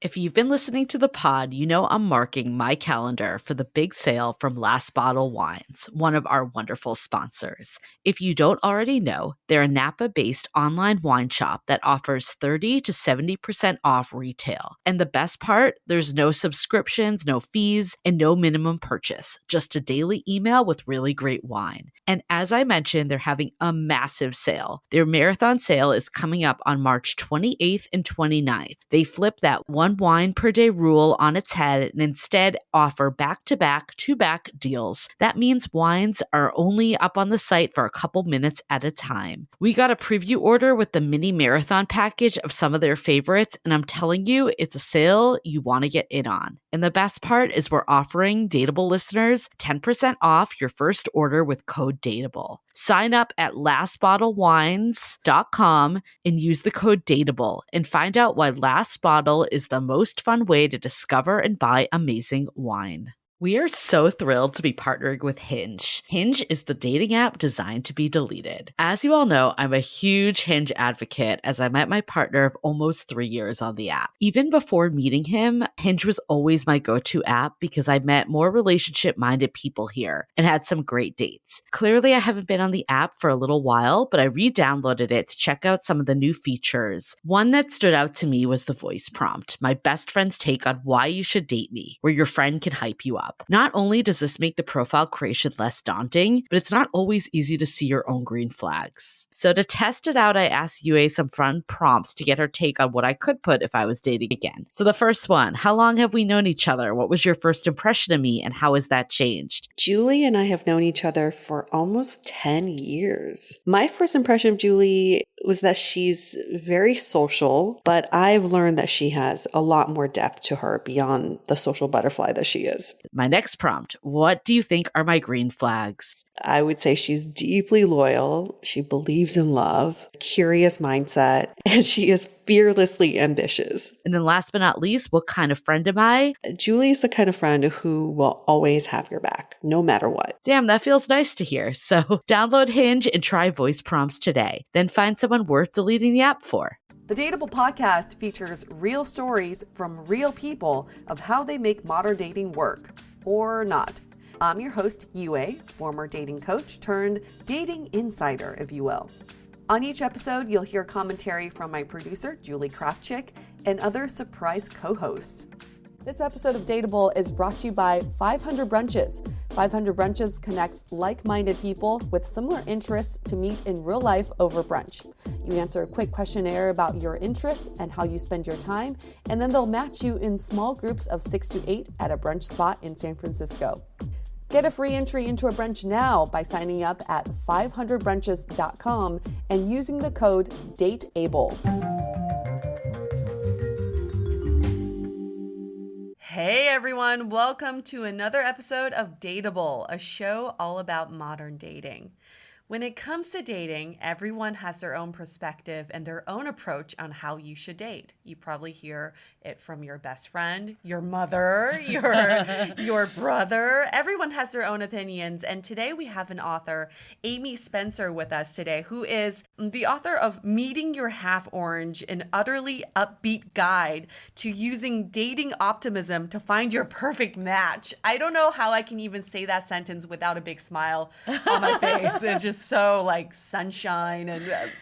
If you've been listening to the pod, you know I'm marking my calendar for the big sale from Last Bottle Wines, one of our wonderful sponsors. If you don't already know, they're a Napa-based online wine shop that offers 30 to 70% off retail. And the best part, there's no subscriptions, no fees, and no minimum purchase, just a daily email with really great wine. And as I mentioned, they're having a massive sale. Their marathon sale is coming up on March 28th and 29th. They flip that one wine per day rule on its head and instead offer back-to-back, two-back deals. That means wines are only up on the site for a couple minutes at a time. We got a preview order with the mini marathon package of some of their favorites, and I'm telling you, it's a sale you want to get in on. And the best part is we're offering Dateable listeners 10% off your first order with code DATEABLE. Sign up at lastbottlewines.com and use the code DATEABLE and find out why Last Bottle is the most fun way to discover and buy amazing wine. We are so thrilled to be partnering with Hinge. Hinge is the dating app designed to be deleted. As you all know, I'm a huge Hinge advocate as I met my partner of almost 3 years on the app. Even before meeting him, Hinge was always my go-to app because I met more relationship-minded people here and had some great dates. Clearly, I haven't been on the app for a little while, but I re-downloaded it to check out some of the new features. One that stood out to me was the voice prompt, my best friend's take on why you should date me, where your friend can hype you up. Not only does this make the profile creation less daunting, but it's not always easy to see your own green flags. So to test it out, I asked Yue some fun prompts to get her take on what I could put if I was dating again. So the first one, how long have we known each other? What was your first impression of me and how has that changed? Julie and I have known each other for almost 10 years. My first impression of Julie was that she's very social, but I've learned that she has a lot more depth to her beyond the social butterfly that she is. My next prompt, what do you think are my green flags? I would say she's deeply loyal. She believes in love, curious mindset, and she is fearlessly ambitious. And then last but not least, what kind of friend am I? Julie is the kind of friend who will always have your back, no matter what. Damn, that feels nice to hear. So download Hinge and try voice prompts today. Then find someone worth deleting the app for. The Dateable podcast features real stories from real people of how they make modern dating work, or not. I'm your host, Yue, former dating coach turned dating insider, if you will. On each episode, you'll hear commentary from my producer, Julie Kraftchick, and other surprise co-hosts. This episode of Dateable is brought to you by 500 Brunches. 500 Brunches connects like-minded people with similar interests to meet in real life over brunch. You answer a quick questionnaire about your interests and how you spend your time, and then they'll match you in small groups of 6 to 8 at a brunch spot in San Francisco. Get a free entry into a brunch now by signing up at 500brunches.com and using the code DATEABLE. Hey everyone, welcome to another episode of Dateable, a show all about modern dating. When it comes to dating, everyone has their own perspective and their own approach on how you should date. You probably hear it from your best friend, your mother, your brother. Everyone has their own opinions. And today we have an author, Amy Spencer, with us today, who is the author of Meeting Your Half Orange, an utterly upbeat guide to using dating optimism to find your perfect match. I don't know how I can even say that sentence without a big smile on my face. It's just so like sunshine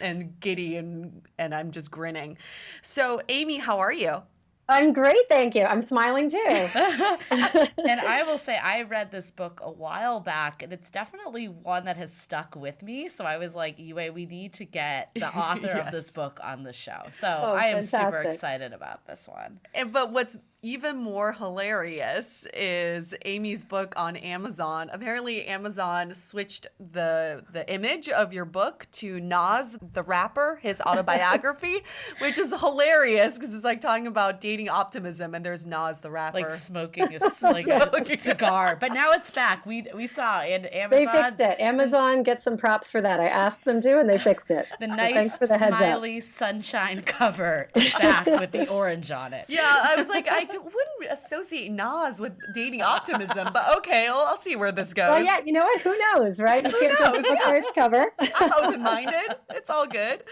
and giddy and I'm just grinning. So Amy, how are you? I'm great, thank you. I'm smiling too. And I will say I read this book a while back, and it's definitely one that has stuck with me. So I was like, Yue, we need to get the author of this book on the show. So I am super excited about this one. But what's even more hilarious is Amy's book on Amazon. Apparently Amazon switched the image of your book to Nas, the rapper, his autobiography, which is hilarious because it's like talking about dating optimism and there's Nas, the rapper. Like smoking a cigar. But now it's back. We saw and Amazon. They fixed it. Amazon gets some props for that. I asked them to and they fixed it. The nice thanks for the smiley sunshine cover is back with the orange on it. Yeah, I was like, I wouldn't associate Nas with dating optimism, but okay, I'll see where this goes. Well, yeah, you know what? Who knows, right? You can't judge a book by its cover. I'm open-minded. It's all good.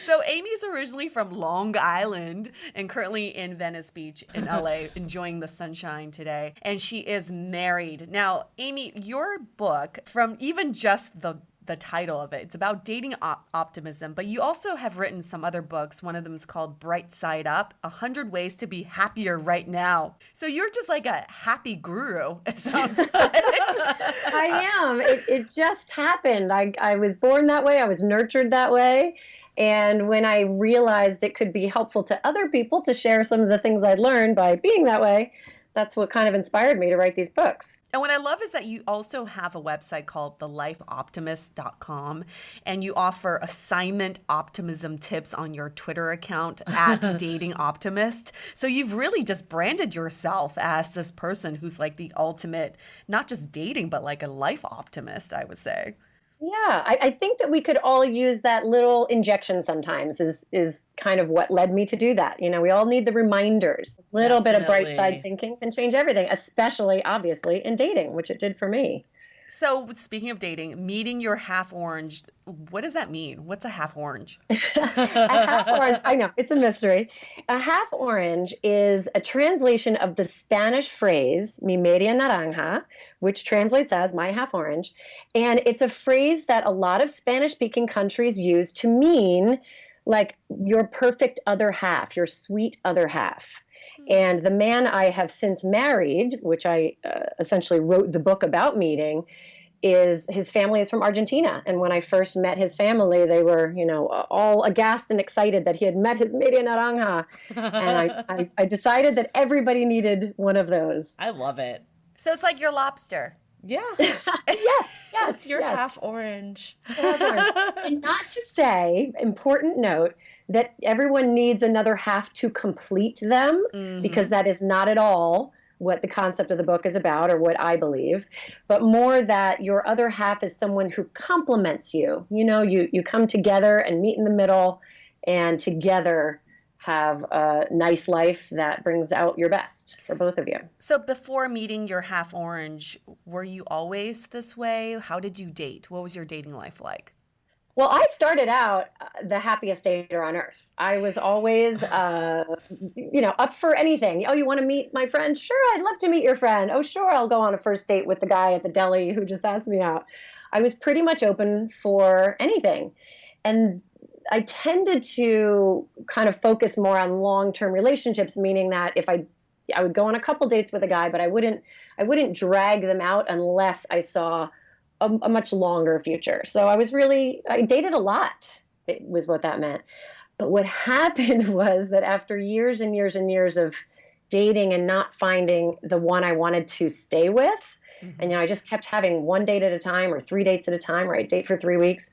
So Amy's originally from Long Island and currently in Venice Beach in LA, enjoying the sunshine today. And she is married. Now, Amy, your book, from even just the title of it, it's about dating optimism, but you also have written some other books. One of them is called Bright Side Up, 100 Ways to Be Happier Right Now. So you're just like a happy guru, it sounds like. I am. It just happened. I was born that way. I was nurtured that way. And when I realized it could be helpful to other people to share some of the things I'd learned by being that way, that's what kind of inspired me to write these books. And what I love is that you also have a website called thelifeoptimist.com, and you offer assignment optimism tips on your Twitter account at Dating Optimist. So you've really just branded yourself as this person who's like the ultimate, not just dating, but like a life optimist, I would say. Yeah, I think that we could all use that little injection sometimes is kind of what led me to do that. You know, we all need the reminders. A little bit of bright side thinking can change everything, especially, obviously, in dating, which it did for me. So speaking of dating, meeting your half orange, what does that mean? What's a half orange? A half orange, I know, it's a mystery. A half orange is a translation of the Spanish phrase, mi media naranja, which translates as my half orange. And it's a phrase that a lot of Spanish-speaking countries use to mean like your perfect other half, your sweet other half. And the man I have since married, which I essentially wrote the book about meeting, his family is from Argentina. And when I first met his family, they were, you know, all aghast and excited that he had met his media naranja. And I decided that everybody needed one of those. I love it. So it's like your lobster. Yeah. Yes, It's your half orange. And not to say, important note, that everyone needs another half to complete them, because that is not at all what the concept of the book is about or what I believe, but more that your other half is someone who complements you. You know, you come together and meet in the middle and together have a nice life that brings out your best for both of you. So before meeting your half orange, were you always this way? How did you date? What was your dating life like? Well, I started out the happiest dater on earth. I was always, up for anything. Oh, you want to meet my friend? Sure, I'd love to meet your friend. Oh, sure, I'll go on a first date with the guy at the deli who just asked me out. I was pretty much open for anything. And I tended to kind of focus more on long-term relationships, meaning that if I would go on a couple dates with a guy, but I wouldn't drag them out unless I saw a much longer future. So I dated a lot, it was what that meant. But what happened was that after years and years and years of dating and not finding the one I wanted to stay with, and I just kept having one date at a time or 3 dates at a time, or I'd date for 3 weeks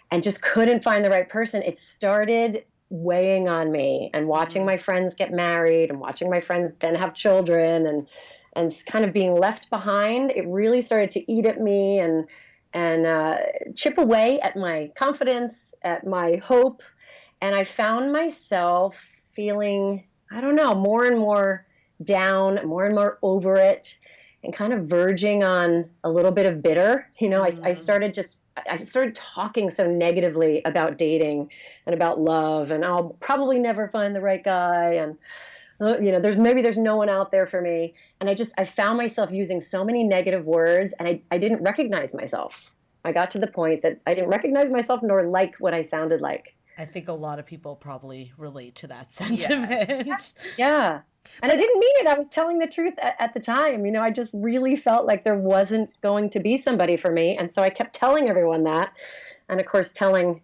and just couldn't find the right person, it started weighing on me, and watching my friends get married and watching my friends then have children and kind of being left behind, it really started to eat at me and chip away at my confidence, at my hope. And I found myself feeling, I don't know, more and more down, more and more over it, and kind of verging on a little bit of bitter. You know, I started talking so negatively about dating and about love, and I'll probably never find the right guy, and there's no one out there for me. And I found myself using so many negative words, and I didn't recognize myself. I got to the point that I didn't recognize myself nor like what I sounded like. I think a lot of people probably relate to that sentiment. Yes. Yeah. And I didn't mean it. I was telling the truth at the time. You know, I just really felt like there wasn't going to be somebody for me. And so I kept telling everyone that. And of course, telling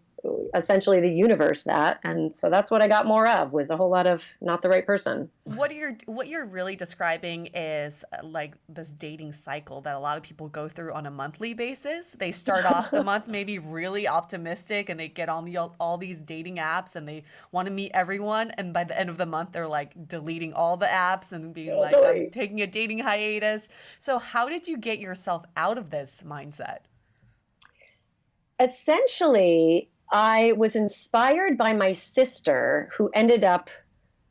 essentially the universe that. And so that's what I got more of, was a whole lot of not the right person. What you're really describing is like this dating cycle that a lot of people go through on a monthly basis. They start off the month maybe really optimistic, and they get on all these dating apps and they want to meet everyone. And by the end of the month, they're like deleting all the apps and being like, I'm taking a dating hiatus. So how did you get yourself out of this mindset? Essentially, I was inspired by my sister, who ended up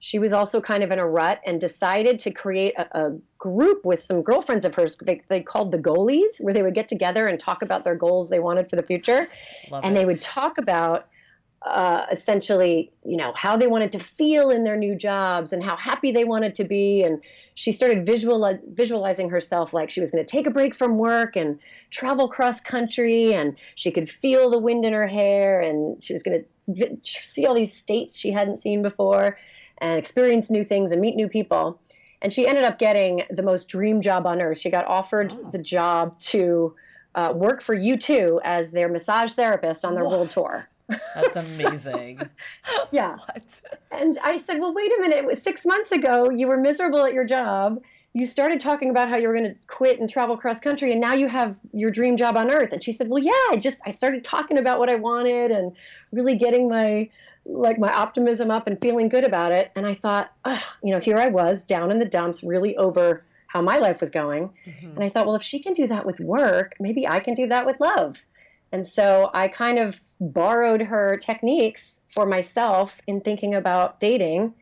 she was also kind of in a rut and decided to create a group with some girlfriends of hers they called the goalies, where they would get together and talk about their goals they wanted for the future. And they would talk about essentially, how they wanted to feel in their new jobs and how happy they wanted to be. And she started visualizing herself like she was going to take a break from work and travel cross country, and she could feel the wind in her hair, and she was going to see all these states she hadn't seen before and experience new things and meet new people. And she ended up getting the most dream job on earth. She got offered the job to work for U2 as their massage therapist on their world tour. That's amazing. Yeah. What? And I said, well, wait a minute. It was 6 months ago. You were miserable at your job. You started talking about how you were going to quit and travel cross country, and now you have your dream job on earth. And she said, well, yeah, I started talking about what I wanted and really getting my optimism up and feeling good about it. And I thought, here I was down in the dumps, really over how my life was going. Mm-hmm. And I thought, well, if she can do that with work, maybe I can do that with love. And so I kind of borrowed her techniques for myself in thinking about dating,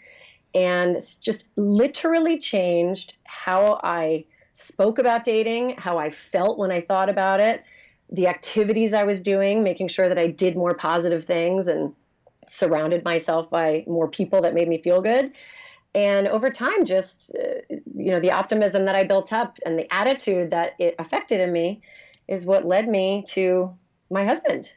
and just literally changed how I spoke about dating, how I felt when I thought about it, the activities I was doing, making sure that I did more positive things and surrounded myself by more people that made me feel good. And over time, just, the optimism that I built up and the attitude that it affected in me is what led me to my husband.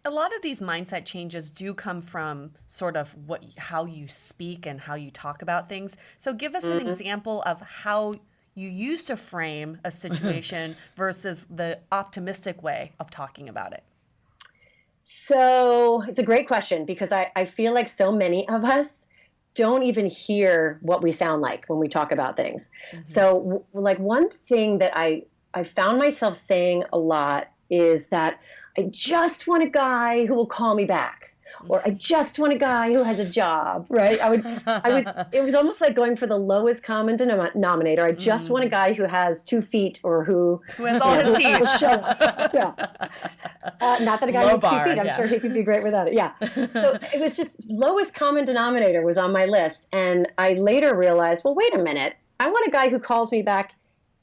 A lot of these mindset changes do come from sort of how you speak and how you talk about things. So give us an example of how you used to frame a situation versus the optimistic way of talking about it. So it's a great question, because I feel like so many of us don't even hear what we sound like when we talk about things. Mm-hmm. So like one thing that I found myself saying a lot is that I just want a guy who will call me back, or I just want a guy who has a job, right? I would, it was almost like going for the lowest common denominator. I just want a guy who has 2 feet, or who has all his teeth. Will show up. Yeah. Not that a guy with 2 feet, I'm sure he could be great without it. Yeah. So it was just lowest common denominator was on my list. And I later realized, well, wait a minute. I want a guy who calls me back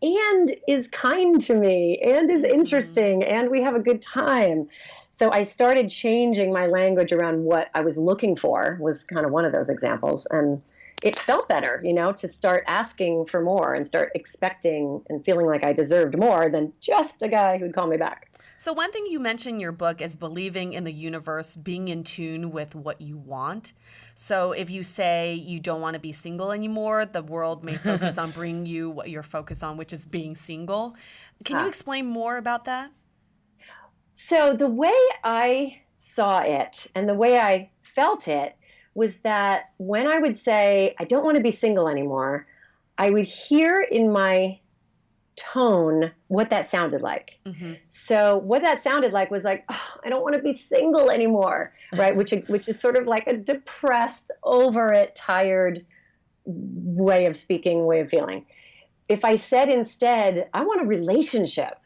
and is kind to me and is interesting and we have a good time. So I started changing my language around what I was looking for, was kind of one of those examples. And it felt better, to start asking for more and start expecting and feeling like I deserved more than just a guy who'd call me back. So one thing you mention in your book is believing in the universe, being in tune with what you want. So if you say you don't want to be single anymore, the world may focus on bringing you what you're focused on, which is being single. Can you explain more about that? So the way I saw it and the way I felt it was that when I would say, I don't want to be single anymore, I would hear in my tone what that sounded like. Mm-hmm. So what that sounded like was like, oh, I don't want to be single anymore, right? Which is sort of like a depressed, over it, tired way of speaking, way of feeling. If I said instead, I want a relationship,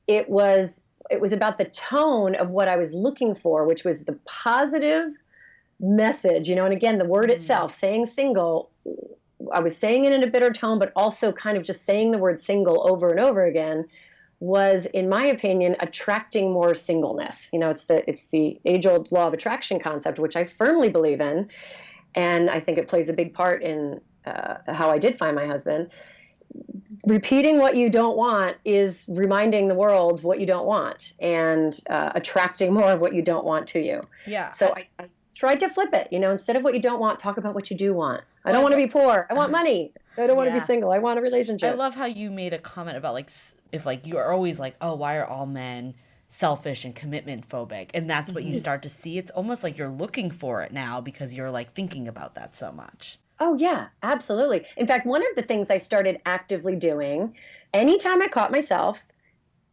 it was about the tone of what I was looking for, which was the positive message, and again, the word itself, saying single, I was saying it in a bitter tone, but also kind of just saying the word single over and over again was, in my opinion, attracting more singleness. It's the age-old law of attraction concept, which I firmly believe in. And I think it plays a big part in how I did find my husband. Repeating what you don't want is reminding the world what you don't want, and attracting more of what you don't want to you. Yeah. So I tried to flip it, instead of what you don't want, talk about what you do want. I don't want to be poor. I want money. I don't want to be single. I want a relationship. I love how you made a comment about if you are always like, oh, why are all men selfish and commitment phobic? And that's what you start to see. It's almost like you're looking for it now because you're like thinking about that so much. Oh, yeah, absolutely. In fact, one of the things I started actively doing, anytime I caught myself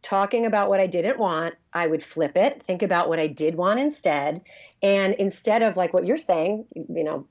talking about what I didn't want, I would flip it, think about what I did want instead. And instead of like what you're saying,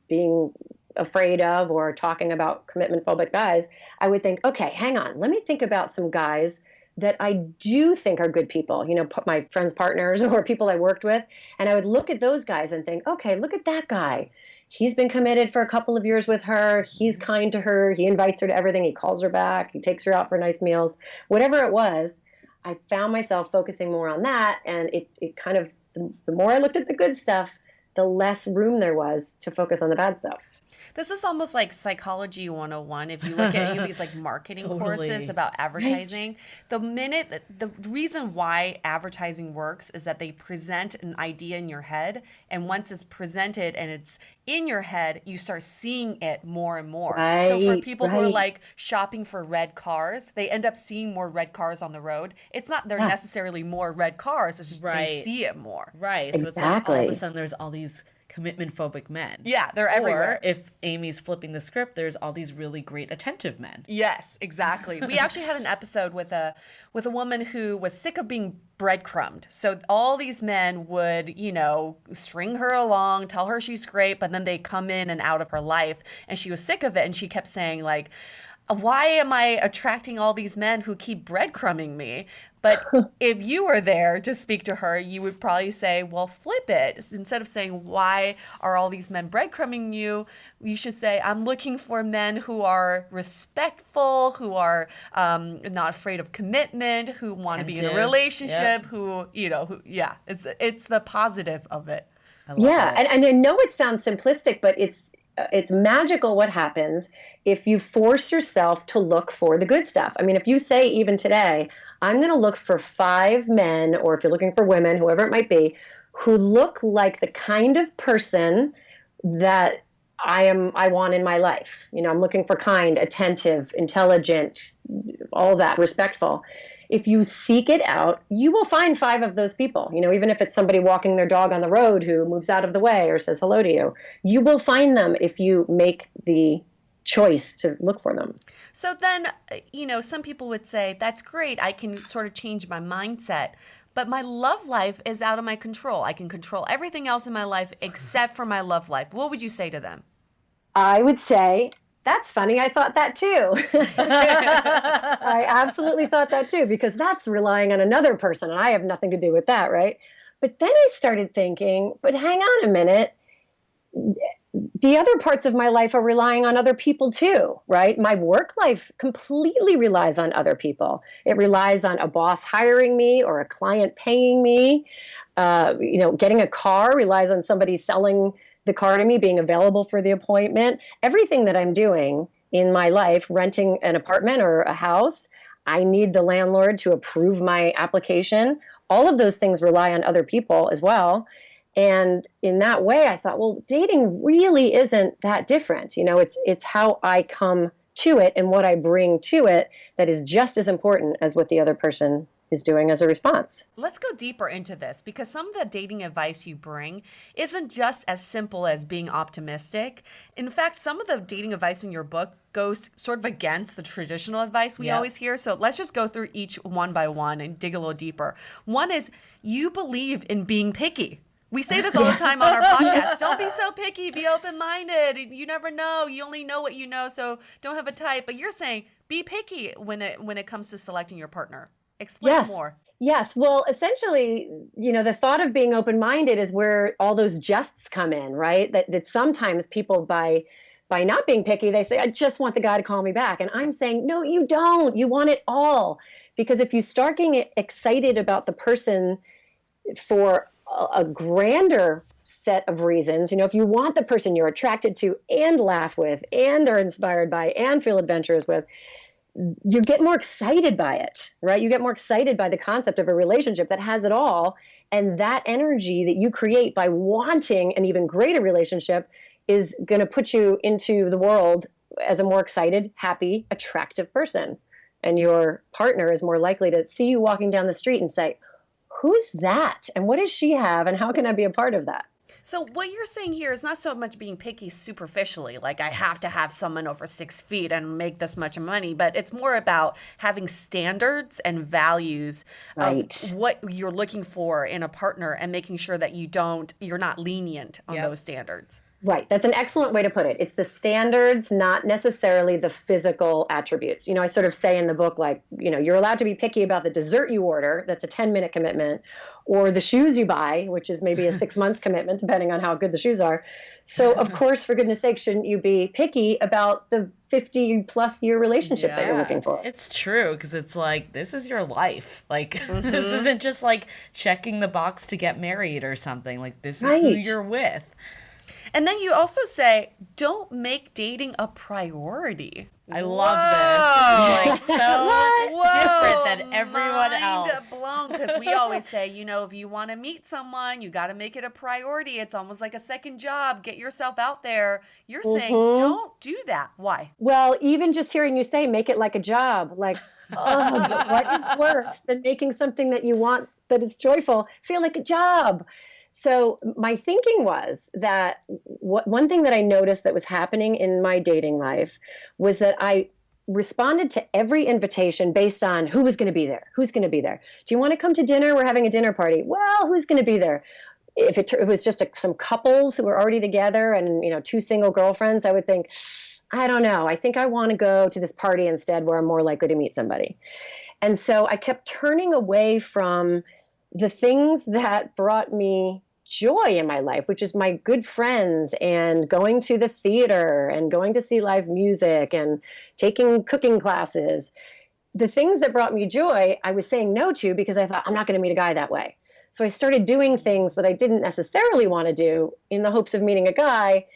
being afraid of or talking about commitment phobic guys, I would think, okay, hang on, let me think about some guys that I do think are good people, my friends' partners or people I worked with. And I would look at those guys and think, okay, look at that guy. He's been committed for a couple of years with her. He's kind to her. He invites her to everything. He calls her back. He takes her out for nice meals. Whatever it was, I found myself focusing more on that. And it kind of, the more I looked at the good stuff, the less room there was to focus on the bad stuff. This is almost like psychology 101. If you look at any of these like marketing courses about advertising, the reason why advertising works is that they present an idea in your head. And once it's presented and it's in your head, you start seeing it more and more. So for people who are like shopping for red cars, they end up seeing more red cars on the road. It's not they're necessarily more red cars, it's just they see it more. Right. So it's like all of a sudden there's all these commitment phobic men. Yeah, they're everywhere. Or if Amy's flipping the script, there's all these really great attentive men. Yes, exactly. We actually had an episode with a woman who was sick of being breadcrumbed. So all these men would, string her along, tell her she's great, but then they come in and out of her life, and she was sick of it, and she kept saying like, why am I attracting all these men who keep breadcrumbing me? But if you were there to speak to her, you would probably say, well, flip it. Instead of saying, why are all these men breadcrumbing you? You should say, I'm looking for men who are respectful, who are not afraid of commitment, who want to be in a relationship, it's the positive of it. Yeah. And I know it sounds simplistic, but it's magical what happens if you force yourself to look for the good stuff. I mean, if you say even today, I'm going to look for 5 men, or if you're looking for women, whoever it might be, who look like the kind of person that I want in my life. I'm looking for kind, attentive, intelligent, all that, respectful. If you seek it out, you will find 5 of those people. Even if it's somebody walking their dog on the road who moves out of the way or says hello to you, you will find them if you make the choice to look for them. So then, some people would say, that's great. I can sort of change my mindset, but my love life is out of my control. I can control everything else in my life except for my love life. What would you say to them? I would say, that's funny. I thought that too. I absolutely thought that too, because that's relying on another person and I have nothing to do with that, right? But then I started thinking, but hang on a minute. The other parts of my life are relying on other people too, right? My work life completely relies on other people. It relies on a boss hiring me or a client paying me. Getting a car relies on somebody selling the car to me, being available for the appointment. Everything that I'm doing in my life, renting an apartment or a house, I need the landlord to approve my application. All of those things rely on other people as well. And in that way, I thought, well, dating really isn't that different. It's how I come to it and what I bring to it that is just as important as what the other person is doing as a response. Let's go deeper into this, because some of the dating advice you bring isn't just as simple as being optimistic. In fact, some of the dating advice in your book goes sort of against the traditional advice we always hear. So let's just go through each one by one and dig a little deeper. One is, you believe in being picky. We say this all the time on our podcast. Don't be so picky. Be open-minded. You never know. You only know what you know, so don't have a type. But you're saying be picky when it comes to selecting your partner. Explain more. Yes. Well, essentially, the thought of being open-minded is where all those jests come in, right? That sometimes people, by not being picky, they say, I just want the guy to call me back. And I'm saying, no, you don't. You want it all. Because if you start getting excited about the person for a grander set of reasons, if you want the person you're attracted to and laugh with and are inspired by and feel adventurous with, you get more excited by it, right? You get more excited by the concept of a relationship that has it all. And that energy that you create by wanting an even greater relationship is going to put you into the world as a more excited, happy, attractive person. And your partner is more likely to see you walking down the street and say, who's that? And what does she have? And how can I be a part of that? So what you're saying here is not so much being picky superficially, like I have to have someone over 6 feet and make this much money, but it's more about having standards and values of what you're looking for in a partner and making sure that you're not lenient on those standards. Right. That's an excellent way to put it. It's the standards, not necessarily the physical attributes. I sort of say in the book, like, you're allowed to be picky about the dessert you order. That's a 10-minute commitment, or the shoes you buy, which is maybe a 6 months commitment, depending on how good the shoes are. So, of course, for goodness sake, shouldn't you be picky about the 50+ year relationship that you're looking for? It's true, because it's like, this is your life. Like, this isn't just like checking the box to get married or something. Like, this is who you're with. And then you also say, don't make dating a priority. I love this. It's like so different than everyone else. Blown, because we always say, if you want to meet someone, you got to make it a priority. It's almost like a second job. Get yourself out there. You're saying, don't do that. Why? Well, even just hearing you say, make it like a job, like, but what is worse than making something that you want, that is joyful, feel like a job? So my thinking was that one thing that I noticed that was happening in my dating life was that I responded to every invitation based on who was going to be there. Who's going to be there? Do you want to come to dinner? We're having a dinner party. Well, who's going to be there? If it was just some couples who were already together and, 2 single girlfriends, I would think, I don't know. I think I want to go to this party instead where I'm more likely to meet somebody. And so I kept turning away from the things that brought me joy in my life, which is my good friends and going to the theater and going to see live music and taking cooking classes. The things that brought me joy, I was saying no to because I thought, I'm not going to meet a guy that way. So I started doing things that I didn't necessarily want to do in the hopes of meeting a guy.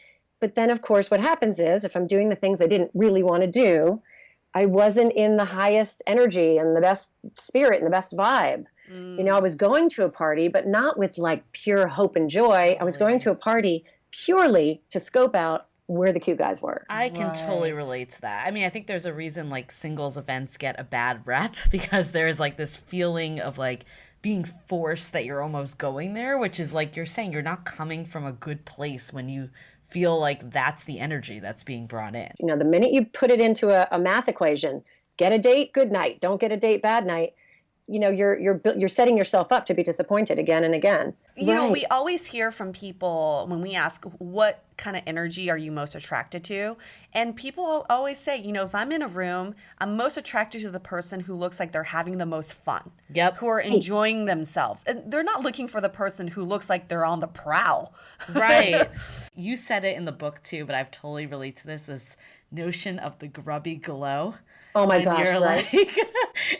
But then, of course, what happens is if I'm doing the things I didn't really want to do, I wasn't in the highest energy and the best spirit and the best vibe. I was going to a party, but not with like pure hope and joy. I was going to a party purely to scope out where the cute guys were. I can totally relate to that. I mean, I think there's a reason like singles events get a bad rep because there's like this feeling of like being forced that you're almost going there, which is like you're saying you're not coming from a good place when you feel like that's the energy that's being brought in. The minute you put it into a math equation, get a date, good night. Don't get a date, bad night. You're setting yourself up to be disappointed again and again. We always hear from people when we ask what kind of energy are you most attracted to, and people always say, if I'm in a room, I'm most attracted to the person who looks like they're having the most fun. Yep. Who are enjoying themselves, and they're not looking for the person who looks like they're on the prowl. Right. You said it in the book too, but I've totally related to this notion of the grubby glow. Oh my gosh, right?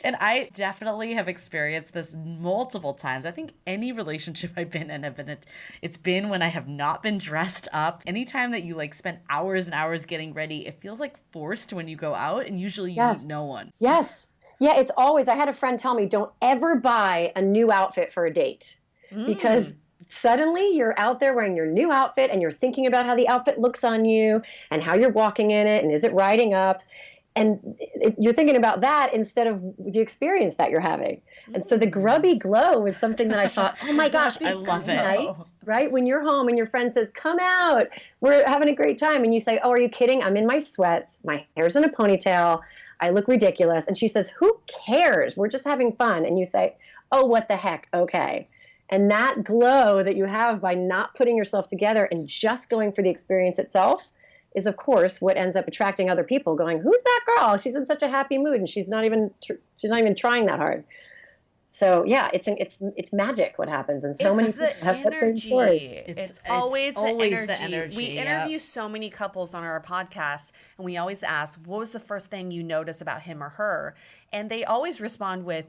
And I definitely have experienced this multiple times. I think any relationship I've been in, it's been when I have not been dressed up. Anytime that you like spend hours and hours getting ready, it feels like forced when you go out, and usually you meet no one. Yes. Yeah, it's always, I had a friend tell me, don't ever buy a new outfit for a date because suddenly you're out there wearing your new outfit and you're thinking about how the outfit looks on you and how you're walking in it and is it riding up. And you're thinking about that instead of the experience that you're having. And so the grubby glow was something that I thought, oh my gosh, I love it. Nice, right? When you're home and your friend says, come out, we're having a great time. And you say, oh, are you kidding? I'm in my sweats. My hair's in a ponytail. I look ridiculous. And she says, who cares? We're just having fun. And you say, oh, what the heck? Okay. And that glow that you have by not putting yourself together and just going for the experience itself is, of course, what ends up attracting other people going, who's that girl? She's in such a happy mood and she's not even trying that hard. So yeah, it's magic what happens, and so many people have that same story. It's always the energy. We interview so many couples on our podcast, and we always ask, what was the first thing you noticed about him or her? And they always respond with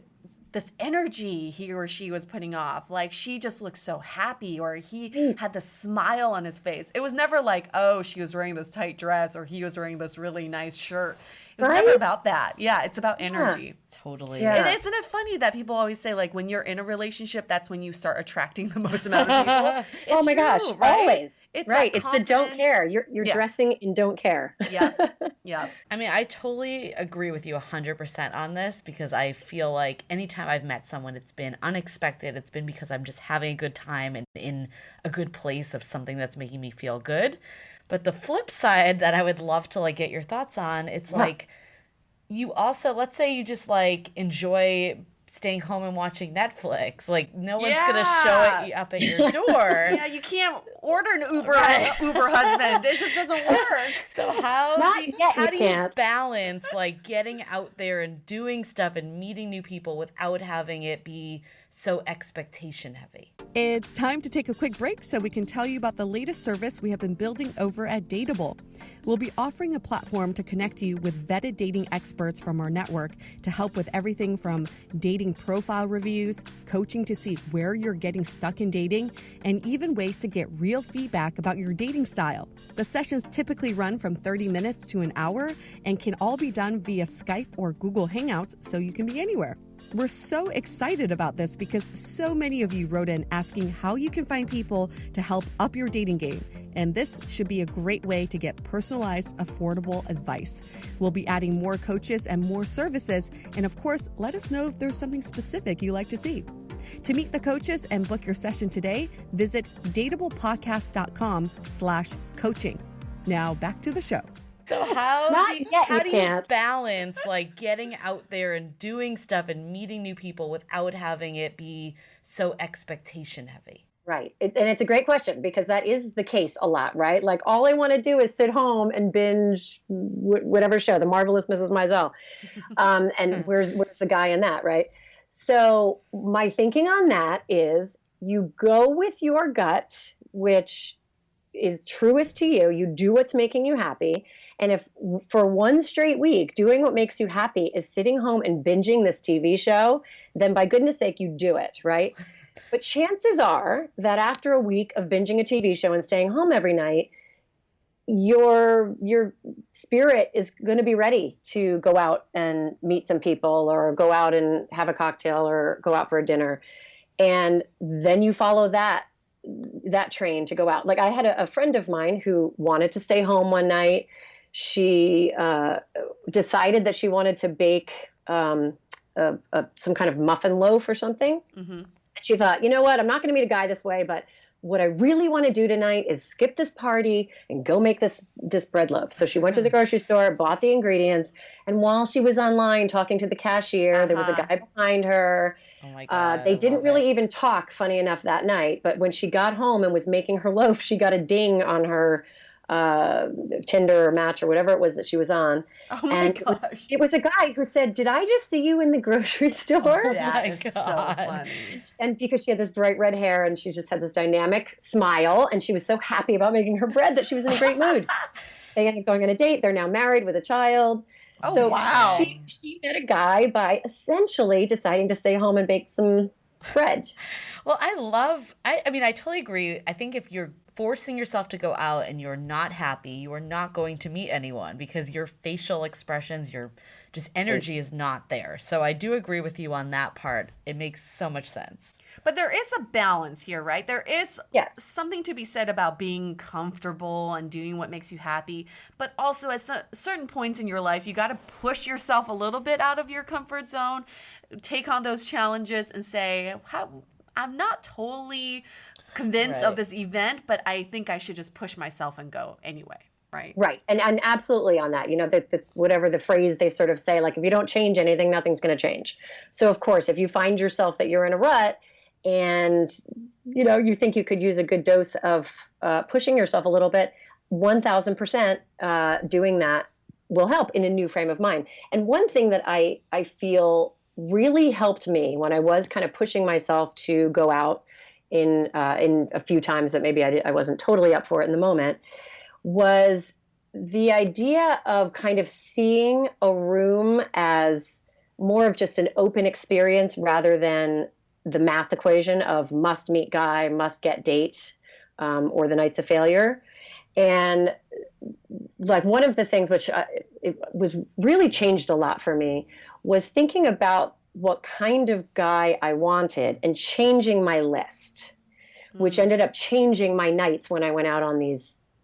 this energy he or she was putting off. Like, she just looked so happy, or he had this smile on his face. It was never like, oh, she was wearing this tight dress, or he was wearing this really nice shirt. It was never about that. Yeah, it's about energy. Yeah. Totally. Yeah. And isn't it funny that people always say, like, when you're in a relationship, that's when you start attracting the most amount of people? Oh my gosh, right? Always. It's right. It's the don't care. You're dressing in don't care. Yeah. Yeah. I mean, I totally agree with you 100% on this, because I feel like anytime I've met someone, it's been unexpected. It's been because I'm just having a good time and in a good place of something that's making me feel good. But the flip side that I would love to like get your thoughts on, it's like you also, let's say you just like enjoy staying home and watching Netflix. Like, no one's going to show it up at your door. Yeah, you can't order an Uber husband. It just doesn't work. So how Not do yet, you you can't. balance like getting out there and doing stuff and meeting new people without having it be so expectation heavy? It's time to take a quick break so we can tell you about the latest service we have been building over at DATEABLE. We'll be offering a platform to connect you with vetted dating experts from our network to help with everything from dating profile reviews, coaching to see where you're getting stuck in dating, and even ways to get real feedback about your dating style. The sessions typically run from 30 minutes to an hour and can all be done via Skype or Google Hangouts, so you can be anywhere. We're so excited about this because so many of you wrote in asking how you can find people to help up your dating game. And this should be a great way to get personalized, affordable advice. We'll be adding more coaches and more services. And of course, let us know if there's something specific you like to see. To meet the coaches and book your session today, visit dateablepodcast.com/coaching. Now back to the show. So how Not do you, yet, how you do you can't. balance like getting out there and doing stuff and meeting new people without having it be so expectation heavy? Right. And it's a great question because that is the case a lot, right? Like all I want to do is sit home and binge whatever show, The Marvelous Mrs. Maisel. And where's the guy in that, right? So my thinking on that is you go with your gut, which is truest to you. You do what's making you happy. And if for one straight week, doing what makes you happy is sitting home and binging this TV show, then by goodness sake, you do it, right? But chances are that after a week of binging a TV show and staying home every night, your spirit is going to be ready to go out and meet some people or go out and have a cocktail or go out for a dinner. And then you follow that train to go out. Like I had a friend of mine who wanted to stay home one night. She decided that she wanted to bake some kind of muffin loaf or something. Mm-hmm. She thought, you know what, I'm not going to meet a guy this way, but what I really want to do tonight is skip this party and go make this bread loaf. So she went to the grocery store, bought the ingredients, and while she was online talking to the cashier, there was a guy behind her. Oh my God, they didn't really even talk, funny enough, that night. But when she got home and was making her loaf, she got a ding on her Tinder or Match or whatever it was that she was on. Oh my gosh. It was a guy who said, "Did I just see you in the grocery store?" That is so funny. And because she had this bright red hair and she just had this dynamic smile and she was so happy about making her bread that she was in a great mood. They ended up going on a date. They're now married with a child. Oh, so wow. She met a guy by essentially deciding to stay home and bake some bread. Well, I mean, I totally agree. I think if you're forcing yourself to go out and you're not happy, you are not going to meet anyone because your facial expressions, your just energy is not there. So I do agree with you on that part. It makes so much sense. But there is a balance here, right? There is Yes. something to be said about being comfortable and doing what makes you happy. But also at certain points in your life, you got to push yourself a little bit out of your comfort zone, take on those challenges and say, I'm not totally convinced of this event, but I think I should just push myself and go anyway. Right. Right. And absolutely on that, that's whatever the phrase they sort of say, like, if you don't change anything, nothing's going to change. So of course, if you find yourself that you're in a rut and, you think you could use a good dose of pushing yourself a little bit, 1000% doing that will help in a new frame of mind. And one thing that I feel really helped me when I was kind of pushing myself to go out in a few times that maybe I wasn't totally up for it in the moment, was the idea of kind of seeing a room as more of just an open experience rather than the math equation of must meet guy, must get date, or the night's a failure. And like one of the things which it was really changed a lot for me was thinking about what kind of guy I wanted and changing my list, which ended up changing my nights when I went out on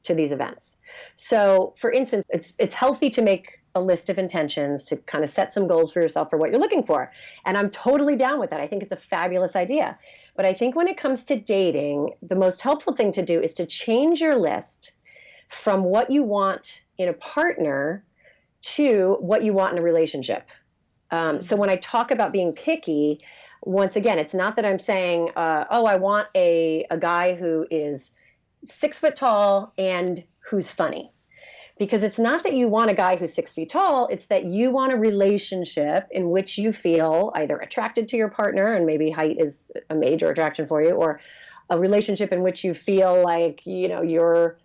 to these events. So for instance, it's healthy to make a list of intentions, to kind of set some goals for yourself for what you're looking for. And I'm totally down with that. I think it's a fabulous idea. But I think when it comes to dating, the most helpful thing to do is to change your list from what you want in a partner to what you want in a relationship. So when I talk about being picky, once again, it's not that I'm saying, I want a guy who is 6 foot tall and who's funny. Because it's not that you want a guy who's 6 feet tall, it's that you want a relationship in which you feel either attracted to your partner, and maybe height is a major attraction for you, or a relationship in which you feel like, you're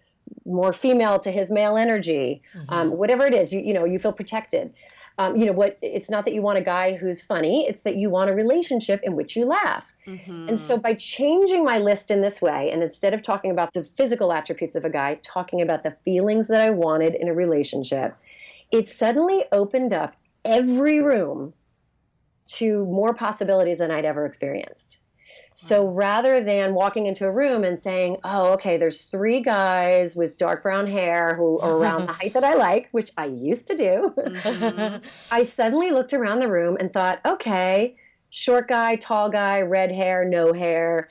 more female to his male energy. Whatever it is, you feel protected. It's not that you want a guy who's funny, it's that you want a relationship in which you laugh. And so by changing my list in this way, and instead of talking about the physical attributes of a guy, talking about the feelings that I wanted in a relationship, it suddenly opened up every room to more possibilities than I'd ever experienced. So rather than walking into a room and saying, oh, okay, there's 3 guys with dark brown hair who are around the height that I like, which I used to do, I suddenly looked around the room and thought, okay, short guy, tall guy, red hair, no hair,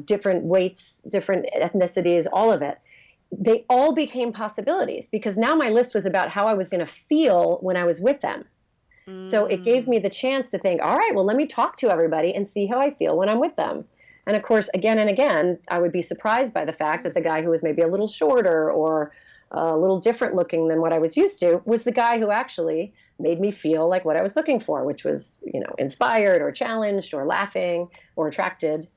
different weights, different ethnicities, all of it. They all became possibilities because now my list was about how I was going to feel when I was with them. So it gave me the chance to think, all right, well, let me talk to everybody and see how I feel when I'm with them. And of course, again and again, I would be surprised by the fact that the guy who was maybe a little shorter or a little different looking than what I was used to was the guy who actually made me feel like what I was looking for, which was, inspired or challenged or laughing or attracted.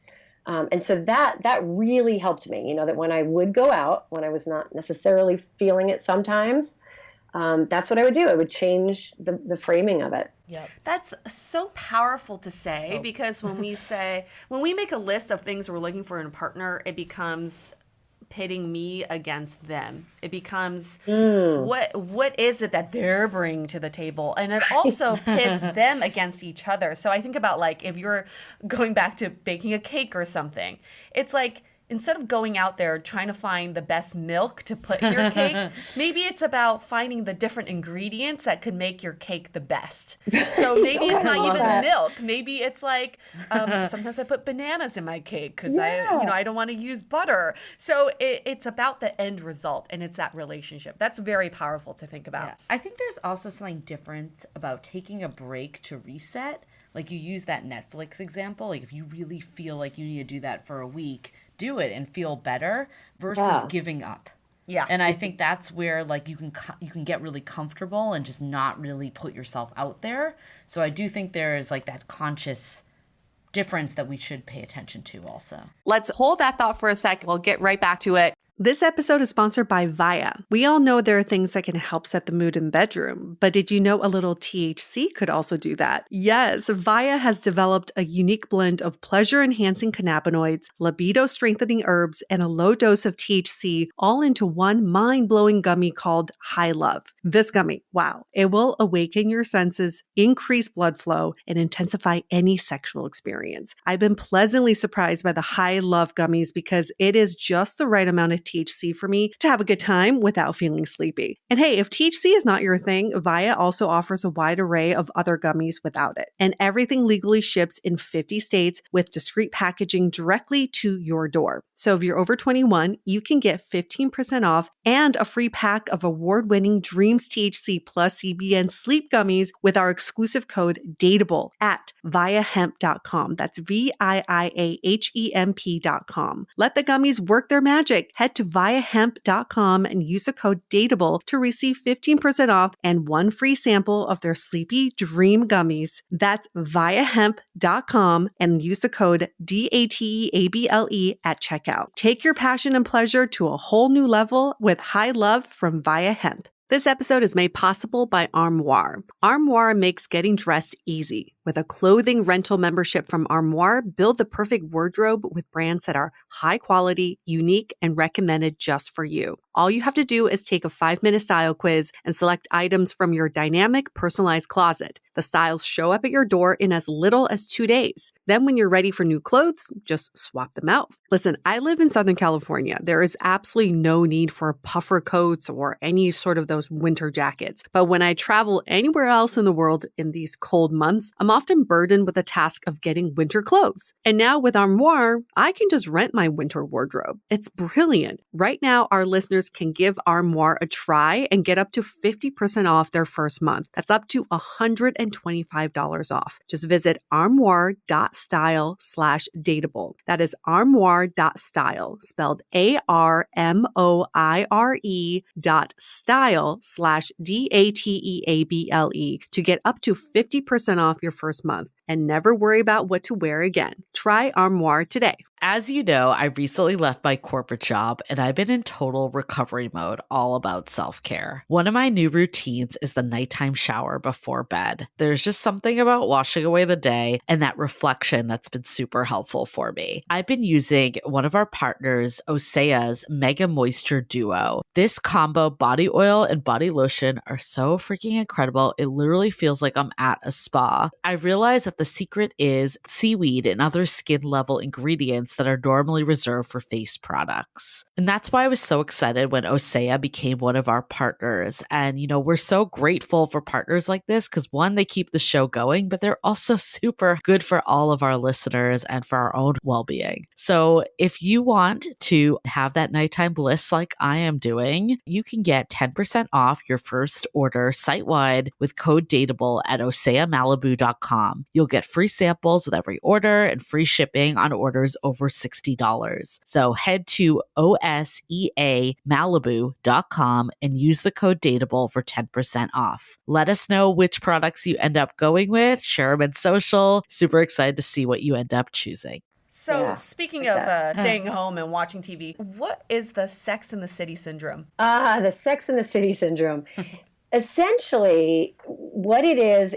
And so that really helped me, that when I would go out, when I was not necessarily feeling it sometimes, that's what I would do. I would change the framing of it. Yep. That's so powerful to say because when we make a list of things we're looking for in a partner, it becomes pitting me against them. It becomes what is it that they're bringing to the table? And it also pits them against each other. So I think about like if you're going back to baking a cake or something, it's like instead of going out there trying to find the best milk to put in your cake, maybe it's about finding the different ingredients that could make your cake the best. So maybe it's not even milk. Maybe it's like sometimes I put bananas in my cake because I don't want to use butter. So it's about the end result, and it's that relationship. That's very powerful to think about. Yeah. I think there's also something different about taking a break to reset. Like you use that Netflix example. Like if you really feel like you need to do that for a week, do it and feel better versus giving up. Yeah. And I think that's where like you can get really comfortable and just not really put yourself out there. So I do think there is like that conscious difference that we should pay attention to also. Let's hold that thought for a sec. We'll get right back to it. This episode is sponsored by Via. We all know there are things that can help set the mood in the bedroom, but did you know a little THC could also do that? Yes, Via has developed a unique blend of pleasure-enhancing cannabinoids, libido-strengthening herbs, and a low dose of THC all into one mind-blowing gummy called High Love. This gummy, wow, it will awaken your senses, increase blood flow, and intensify any sexual experience. I've been pleasantly surprised by the High Love gummies because it is just the right amount of THC for me to have a good time without feeling sleepy. And hey, if THC is not your thing, Via also offers a wide array of other gummies without it. And everything legally ships in 50 states with discreet packaging directly to your door. So if you're over 21, you can get 15% off and a free pack of award-winning Dreams THC plus CBN sleep gummies with our exclusive code DATEABLE at viahemp.com. That's VIIAHEMP.com. Let the gummies work their magic. Head to viahemp.com and use the code DATEABLE to receive 15% off and one free sample of their Sleepy Dream gummies. That's viahemp.com and use the code DATEABLE at checkout. Take your passion and pleasure to a whole new level with High Love from Via Hemp. This episode is made possible by Armoire. Armoire makes getting dressed easy. With a clothing rental membership from Armoire, build the perfect wardrobe with brands that are high quality, unique, and recommended just for you. All you have to do is take a 5-minute style quiz and select items from your dynamic, personalized closet. The styles show up at your door in as little as 2 days. Then when you're ready for new clothes, just swap them out. Listen, I live in Southern California. There is absolutely no need for puffer coats or any sort of those winter jackets. But when I travel anywhere else in the world in these cold months, I'm often burdened with the task of getting winter clothes. And now with Armoire, I can just rent my winter wardrobe. It's brilliant. Right now, our listeners can give Armoire a try and get up to 50% off their first month. That's up to $125 off. Just visit armoire.style/dateable. That is armoire.style, spelled ARMOIRE.style/DATEABLE to get up to 50% off your first month and never worry about what to wear again. Try Armoire today. As you know, I recently left my corporate job and I've been in total recovery mode, all about self-care. One of my new routines is the nighttime shower before bed. There's just something about washing away the day and that reflection that's been super helpful for me. I've been using one of our partners, Osea's Mega Moisture Duo. This combo body oil and body lotion are so freaking incredible. It literally feels like I'm at a spa. I realized that the secret is seaweed and other skin level ingredients that are normally reserved for face products. And that's why I was so excited when Osea became one of our partners. And, you know, we're so grateful for partners like this because one, they keep the show going, but they're also super good for all of our listeners and for our own well-being. So if you want to have that nighttime bliss like I am doing, you can get 10% off your first order site-wide with code DATEABLE at oseamalibu.com. You'll get free samples with every order and free shipping on orders over $60. So head to oseamalibu.com and use the code DATEABLE for 10% off. Let us know which products you end up going with. Share them in social. Super excited to see what you end up choosing. So speaking of staying home and watching TV, what is the Sex and the City syndrome? The Sex and the City syndrome. Essentially, what it is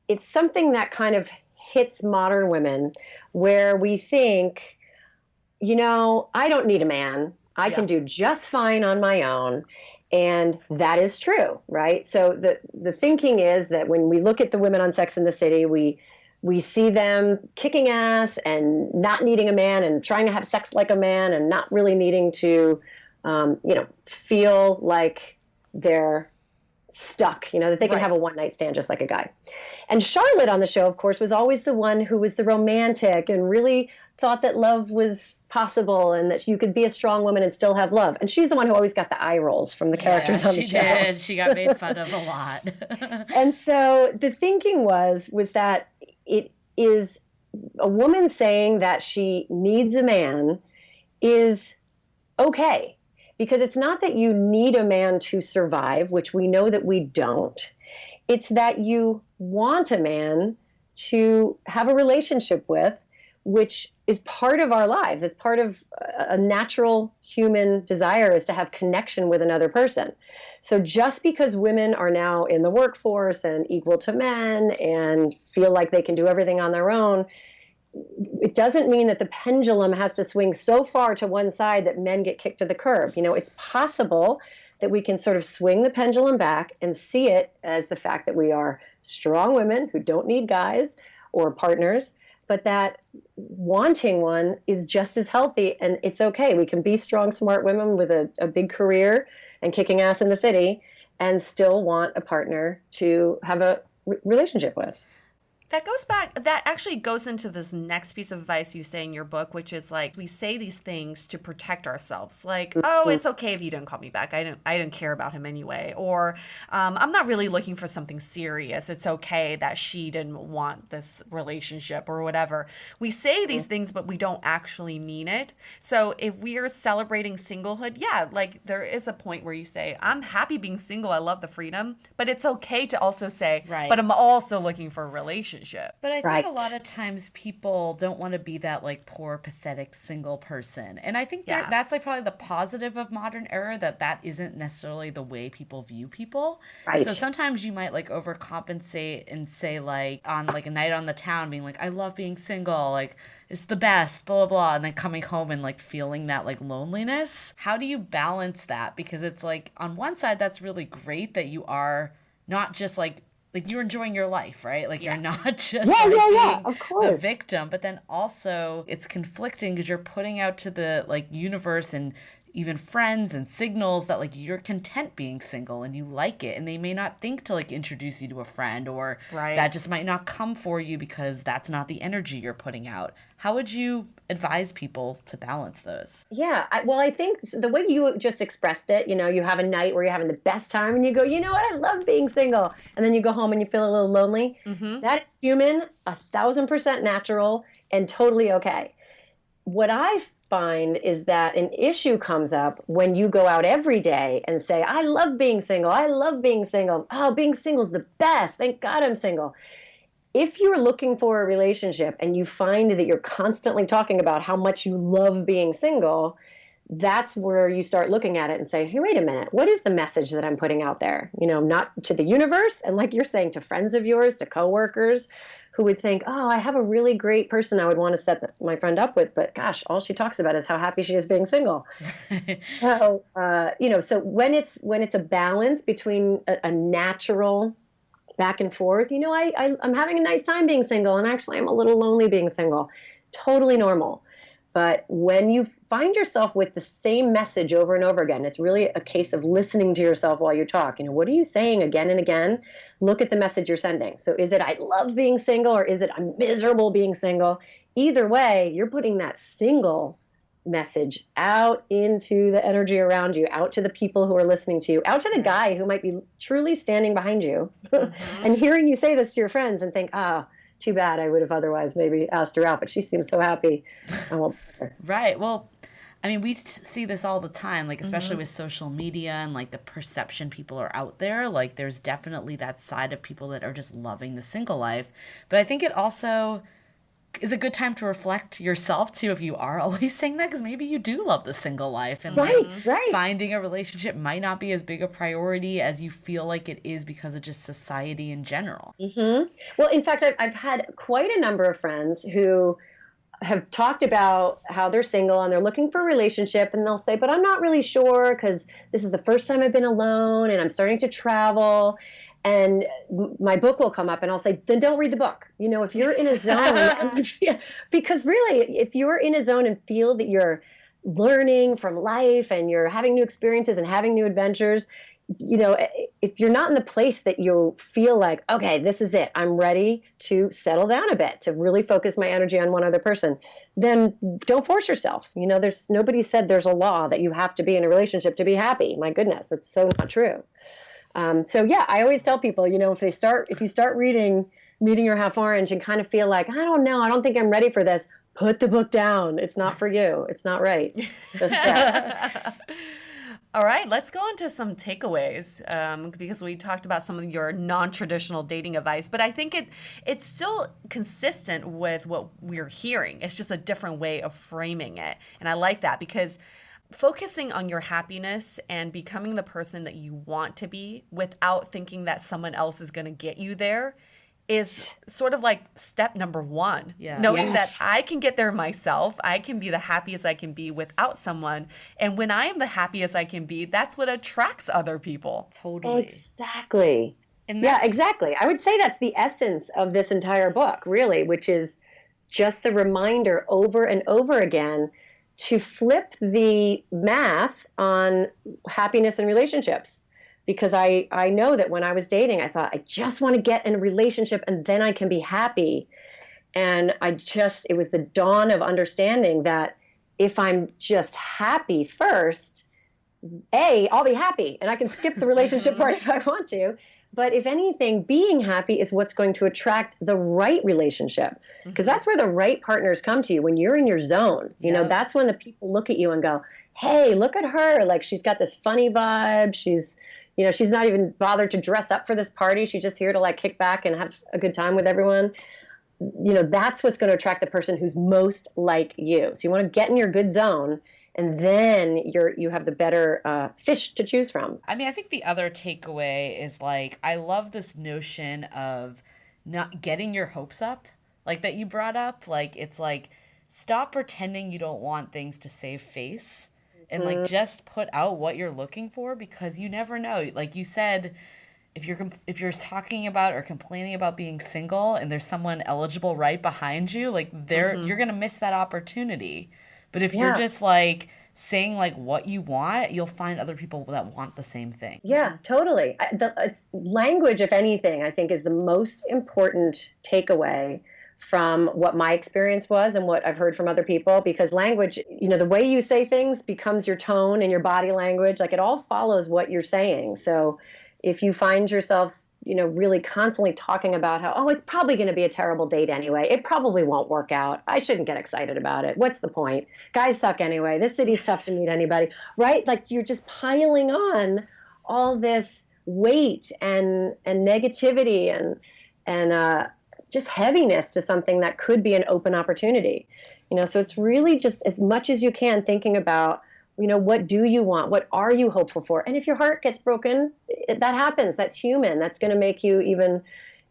it's something that kind of hits modern women where we think, you know, I don't need a man. I can do just fine on my own. And that is true, right? So the thinking is that when we look at the women on Sex and the City, we see them kicking ass and not needing a man and trying to have sex like a man and not really needing to, feel like they're stuck, that they can have a one-night stand just like a guy. And Charlotte on the show, of course, was always the one who was the romantic and really thought that love was possible and that you could be a strong woman and still have love. And she's the one who always got the eye rolls from the characters on the show. She did. She got made fun of a lot. And so the thinking was that it is a woman saying that she needs a man is okay. Because it's not that you need a man to survive, which we know that we don't. It's that you want a man to have a relationship with, which is part of our lives. It's part of a natural human desire is to have connection with another person. So just because women are now in the workforce and equal to men and feel like they can do everything on their own, it doesn't mean that the pendulum has to swing so far to one side that men get kicked to the curb. It's possible that we can sort of swing the pendulum back and see it as the fact that we are strong women who don't need guys or partners, but that wanting one is just as healthy and it's okay. We can be strong, smart women with a big career and kicking ass in the city and still want a partner to have a relationship with. That actually goes into this next piece of advice you say in your book, which is like, we say these things to protect ourselves. Like, oh, it's okay if you didn't call me back. I didn't care about him anyway. Or I'm not really looking for something serious. It's okay that she didn't want this relationship or whatever. We say these things, but we don't actually mean it. So if we are celebrating singlehood, like there is a point where you say, I'm happy being single. I love the freedom. But it's okay to also say, but I'm also looking for a relationship. But I think a lot of times people don't want to be that like poor, pathetic single person. And I think that's like probably the positive of modern era, that isn't necessarily the way people view people. Right. So sometimes you might like overcompensate and say like on like a night on the town being like, I love being single, like it's the best, blah, blah, blah. And then coming home and like feeling that like loneliness. How do you balance that? Because it's like on one side, that's really great that you are not just like you're enjoying your life, right? Like you're not just being of course. the victim, but then also it's conflicting because you're putting out to the like universe and even friends and signals that like you're content being single and you like it, and they may not think to like introduce you to a friend, or that just might not come for you because that's not the energy you're putting out. How would you advise people to balance those? Yeah, I think the way you just expressed it, you have a night where you're having the best time and you go, you know what, I love being single. And then you go home and you feel a little lonely. That is human, 1,000% natural, and totally okay. What I find is that an issue comes up when you go out every day and say, I love being single. I love being single. Oh, being single is the best. Thank God I'm single. If you're looking for a relationship and you find that you're constantly talking about how much you love being single, that's where you start looking at it and say, hey, wait a minute, what is the message that I'm putting out there? Not to the universe. And like you're saying, to friends of yours, to coworkers who would think, oh, I have a really great person I would want to set my friend up with, but gosh, all she talks about is how happy she is being single. So, so when it's a balance between a natural back and forth, I'm having a nice time being single, and actually I'm a little lonely being single. Totally normal. But when you find yourself with the same message over and over again, it's really a case of listening to yourself while you talk. What are you saying again and again? Look at the message you're sending. So is it, I love being single, or is it, I'm miserable being single? Either way, you're putting that single message out into the energy around you, out to the people who are listening to you, out to the guy who might be truly standing behind you and hearing you say this to your friends and think, too bad, I would have otherwise maybe asked her out, but she seems so happy. I won't put her. Right. Well, I mean, we see this all the time, like especially with social media and like the perception people are out there. Like there's definitely that side of people that are just loving the single life. But I think it also is a good time to reflect yourself too, if you are always saying that, because maybe you do love the single life, and right. finding a relationship might not be as big a priority as you feel like it is because of just society in general. Well, in fact, I've had quite a number of friends who have talked about how they're single and they're looking for a relationship, and they'll say, but I'm not really sure because this is the first time I've been alone and I'm starting to travel. And my book will come up and I'll say, then don't read the book. If you're in a zone, because really, if you're in a zone and feel that you're learning from life and you're having new experiences and having new adventures, if you're not in the place that you feel like, okay, this is it, I'm ready to settle down a bit, to really focus my energy on one other person, then don't force yourself. There's nobody said there's a law that you have to be in a relationship to be happy. My goodness, that's so not true. I always tell people, if you start reading Meeting Your Half Orange and kind of feel like, I don't know, I don't think I'm ready for this, put the book down. It's not for you. It's not right. Just All right, let's go into some takeaways because we talked about some of your non-traditional dating advice, but I think it's still consistent with what we're hearing. It's just a different way of framing it. And I like that because focusing on your happiness and becoming the person that you want to be without thinking that someone else is going to get you there is sort of like step number one. Knowing that I can get there myself. I can be the happiest I can be without someone. And when I am the happiest I can be, that's what attracts other people. Totally. Exactly. Exactly. I would say that's the essence of this entire book, really, which is just the reminder over and over again to flip the math on happiness and relationships. Because I know that when I was dating, I thought, I just want to get in a relationship and then I can be happy. And it was the dawn of understanding that if I'm just happy first, I'll be happy and I can skip the relationship part if I want to. But if anything, being happy is what's going to attract the right relationship, because that's where the right partners come to you when you're in your zone. That's when the people look at you and go, hey, look at her. Like, she's got this funny vibe. She's not even bothered to dress up for this party. She's just here to like kick back and have a good time with everyone. That's what's going to attract the person who's most like you. So you want to get in your good zone, and then you have the better fish to choose from. I mean, I think the other takeaway is like, I love this notion of not getting your hopes up, like that you brought up. Like, it's like, stop pretending you don't want things to save face, and like just put out what you're looking for, because you never know. Like you said, if you're talking about or complaining about being single and there's someone eligible right behind you, like you're going to miss that opportunity. But if you're just like saying like what you want, you'll find other people that want the same thing. Yeah, totally. It's language, if anything, I think is the most important takeaway from what my experience was and what I've heard from other people, because language, the way you say things becomes your tone and your body language. Like, it all follows what you're saying. So if you find yourself, really constantly talking about how, oh, it's probably going to be a terrible date anyway. It probably won't work out. I shouldn't get excited about it. What's the point? Guys suck anyway. This city's tough to meet anybody, right? Like, you're just piling on all this weight and negativity and just heaviness to something that could be an open opportunity. So it's really just, as much as you can, thinking about, what do you want? What are you hopeful for? And if your heart gets broken, that happens. That's human. That's going to make you even,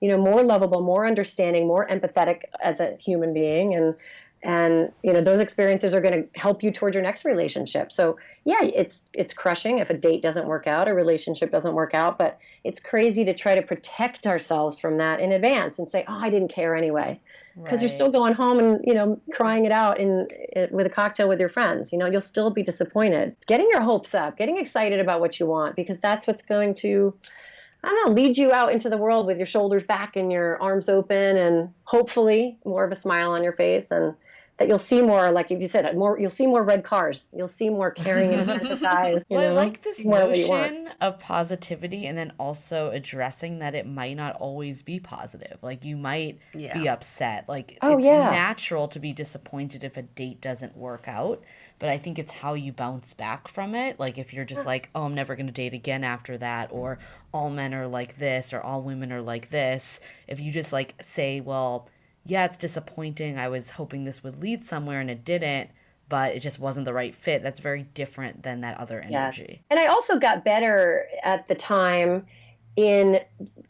more lovable, more understanding, more empathetic as a human being. And those experiences are going to help you toward your next relationship. So yeah, it's crushing if a date doesn't work out, a relationship doesn't work out, but it's crazy to try to protect ourselves from that in advance and say, oh, I didn't care anyway. Because you're still going home and, crying it out with a cocktail with your friends. You'll still be disappointed. Getting your hopes up, getting excited about what you want, because that's what's going to, I don't know, lead you out into the world with your shoulders back and your arms open and hopefully more of a smile on your face, and that you'll see more, like you said, you'll see more red cars. You'll see more caring and empathize. Well, I like this notion of positivity, and then also addressing that it might not always be positive. Like, you might be upset. Like, it's natural to be disappointed if a date doesn't work out. But I think it's how you bounce back from it. Like, if you're just like, oh, I'm never going to date again after that, or all men are like this, or all women are like this. If you just like say, well, yeah, it's disappointing. I was hoping this would lead somewhere and it didn't, but it just wasn't the right fit. That's very different than that other energy. Yes. And I also got better at the time in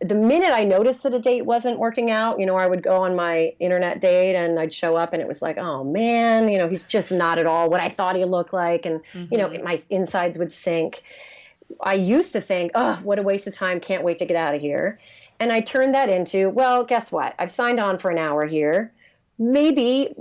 the minute I noticed that a date wasn't working out. I would go on my internet date and I'd show up and it was like, oh man, he's just not at all what I thought he looked like. And, my insides would sink. I used to think, oh, what a waste of time. Can't wait to get out of here. And I turned that into, well, guess what? I've signed on for an hour here. Maybe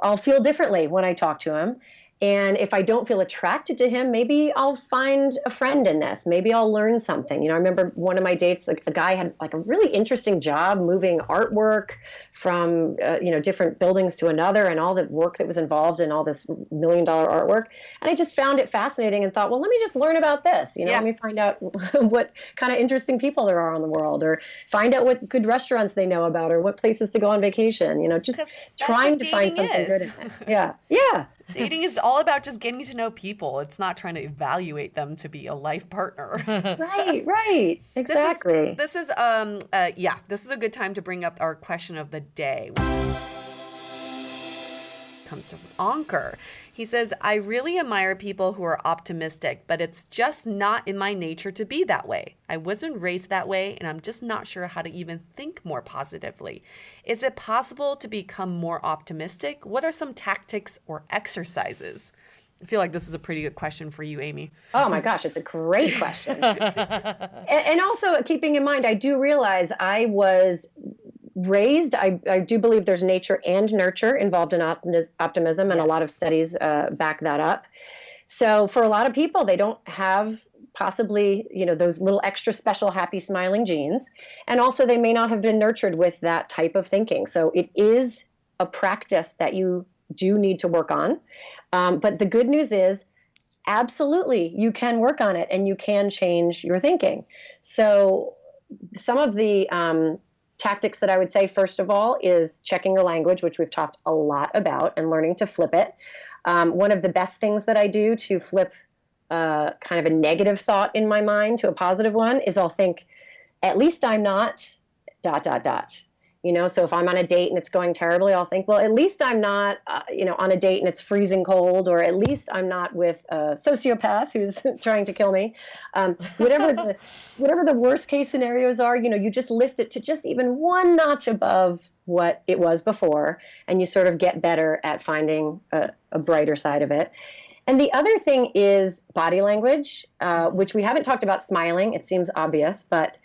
I'll feel differently when I talk to him. And if I don't feel attracted to him, maybe I'll find a friend in this. Maybe I'll learn something. I remember one of my dates, a guy had like a really interesting job moving artwork from, different buildings to another, and all the work that was involved in all this $1 million artwork. And I just found it fascinating and thought, well, let me just learn about this. Let me find out what kind of interesting people there are in the world, or find out what good restaurants they know about, or what places to go on vacation, just trying to find something good in it. Yeah. Yeah. Dating is all about just getting to know people. It's not trying to evaluate them to be a life partner. Right. Exactly. This is a good time to bring up our question of the day. Comes from Ankur. He says, I really admire people who are optimistic, but it's just not in my nature to be that way. I wasn't raised that way, and I'm just not sure how to even think more positively. Is it possible to become more optimistic? What are some tactics or exercises? I feel like this is a pretty good question for you, Amy. Oh my gosh, it's a great question. and also keeping in mind, I do realize I was raised, I do believe there's nature and nurture involved in optimism, and a lot of studies back that up. So for a lot of people, they don't have possibly, those little extra special happy smiling genes. And also they may not have been nurtured with that type of thinking. So it is a practice that you do need to work on. But the good news is, absolutely, you can work on it and you can change your thinking. So some of the tactics that I would say, first of all, is checking your language, which we've talked a lot about, and learning to flip it. One of the best things that I do to flip kind of a negative thought in my mind to a positive one is I'll think, at least I'm not ... So if I'm on a date and it's going terribly, I'll think, well, at least I'm not, on a date and it's freezing cold, or at least I'm not with a sociopath who's trying to kill me. Whatever the worst case scenarios are, you just lift it to just even one notch above what it was before, and you sort of get better at finding a brighter side of it. And the other thing is body language, which we haven't talked about smiling. It seems obvious, but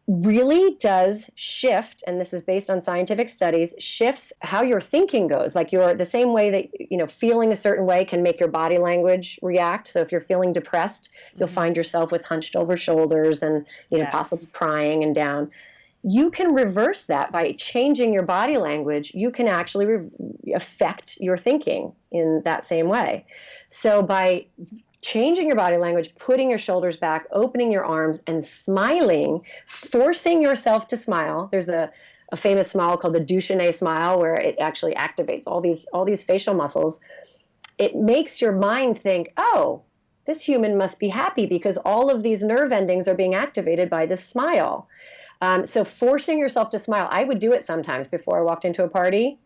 really does shift, and this is based on scientific studies, shifts how your thinking goes. Like you're the same way that, feeling a certain way can make your body language react. So if you're feeling depressed, you'll find yourself with hunched over shoulders and, possibly crying and down. You can reverse that by changing your body language. You can actually affect your thinking in that same way. So by changing your body language, putting your shoulders back, opening your arms, and smiling, forcing yourself to smile. There's a famous smile called the Duchenne smile, where it actually activates all these facial muscles. It makes your mind think, oh, this human must be happy because all of these nerve endings are being activated by this smile. So forcing yourself to smile, I would do it sometimes before I walked into a party.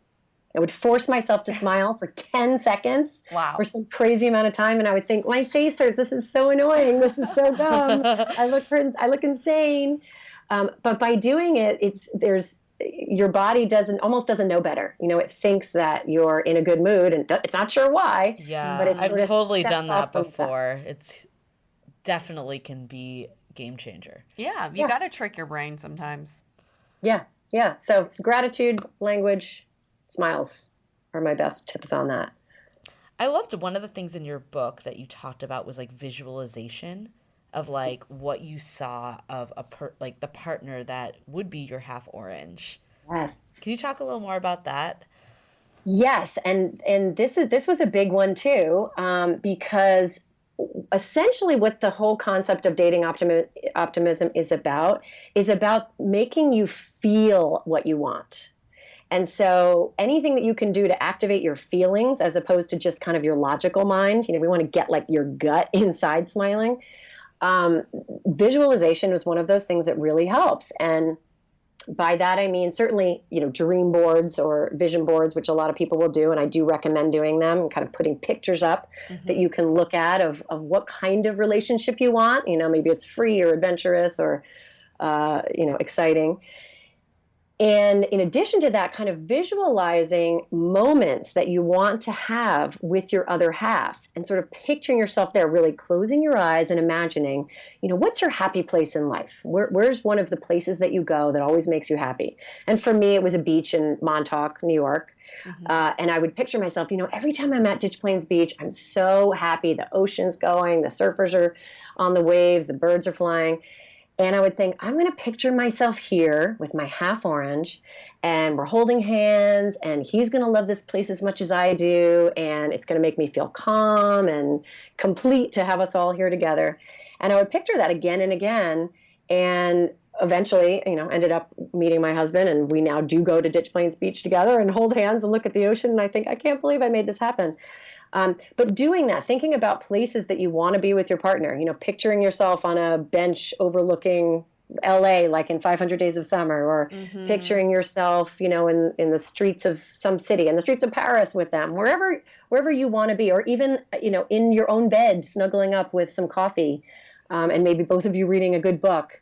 I would force myself to smile for 10 seconds or some crazy amount of time. And I would think, my face hurts. This is so annoying. This is so dumb. I look insane. But by doing it, your body almost doesn't know better. It thinks that you're in a good mood and it's not sure why. Yeah, but I've totally done that before. It's definitely can be game changer. Yeah, you got to trick your brain sometimes. Yeah. So it's gratitude, language, smiles are my best tips on that. I loved one of the things in your book that you talked about was like visualization of like what you saw of like the partner that would be your half orange. Yes. Can you talk a little more about that? Yes, and this was a big one too, because essentially what the whole concept of dating optimism is about making you feel what you want. And so anything that you can do to activate your feelings as opposed to just kind of your logical mind, we want to get like your gut inside smiling. Visualization is one of those things that really helps. And by that, I mean, certainly, dream boards or vision boards, which a lot of people will do. And I do recommend doing them and kind of putting pictures up that you can look at of what kind of relationship you want. Maybe it's free or adventurous or, exciting. And in addition to that, kind of visualizing moments that you want to have with your other half and sort of picturing yourself there, really closing your eyes and imagining, what's your happy place in life? Where's one of the places that you go that always makes you happy? And for me, it was a beach in Montauk, New York. And I would picture myself, every time I'm at Ditch Plains Beach, I'm so happy. The ocean's going, the surfers are on the waves, the birds are flying. And I would think, I'm going to picture myself here with my half orange and we're holding hands and he's going to love this place as much as I do. And it's going to make me feel calm and complete to have us all here together. And I would picture that again and again. And eventually, ended up meeting my husband and we now do go to Ditch Plains Beach together and hold hands and look at the ocean. And I think, I can't believe I made this happen. But doing that, thinking about places that you want to be with your partner, picturing yourself on a bench overlooking LA, like in 500 Days of Summer, or picturing yourself, in the streets of some city, in the streets of Paris with them, wherever you want to be, or even, in your own bed, snuggling up with some coffee, and maybe both of you reading a good book.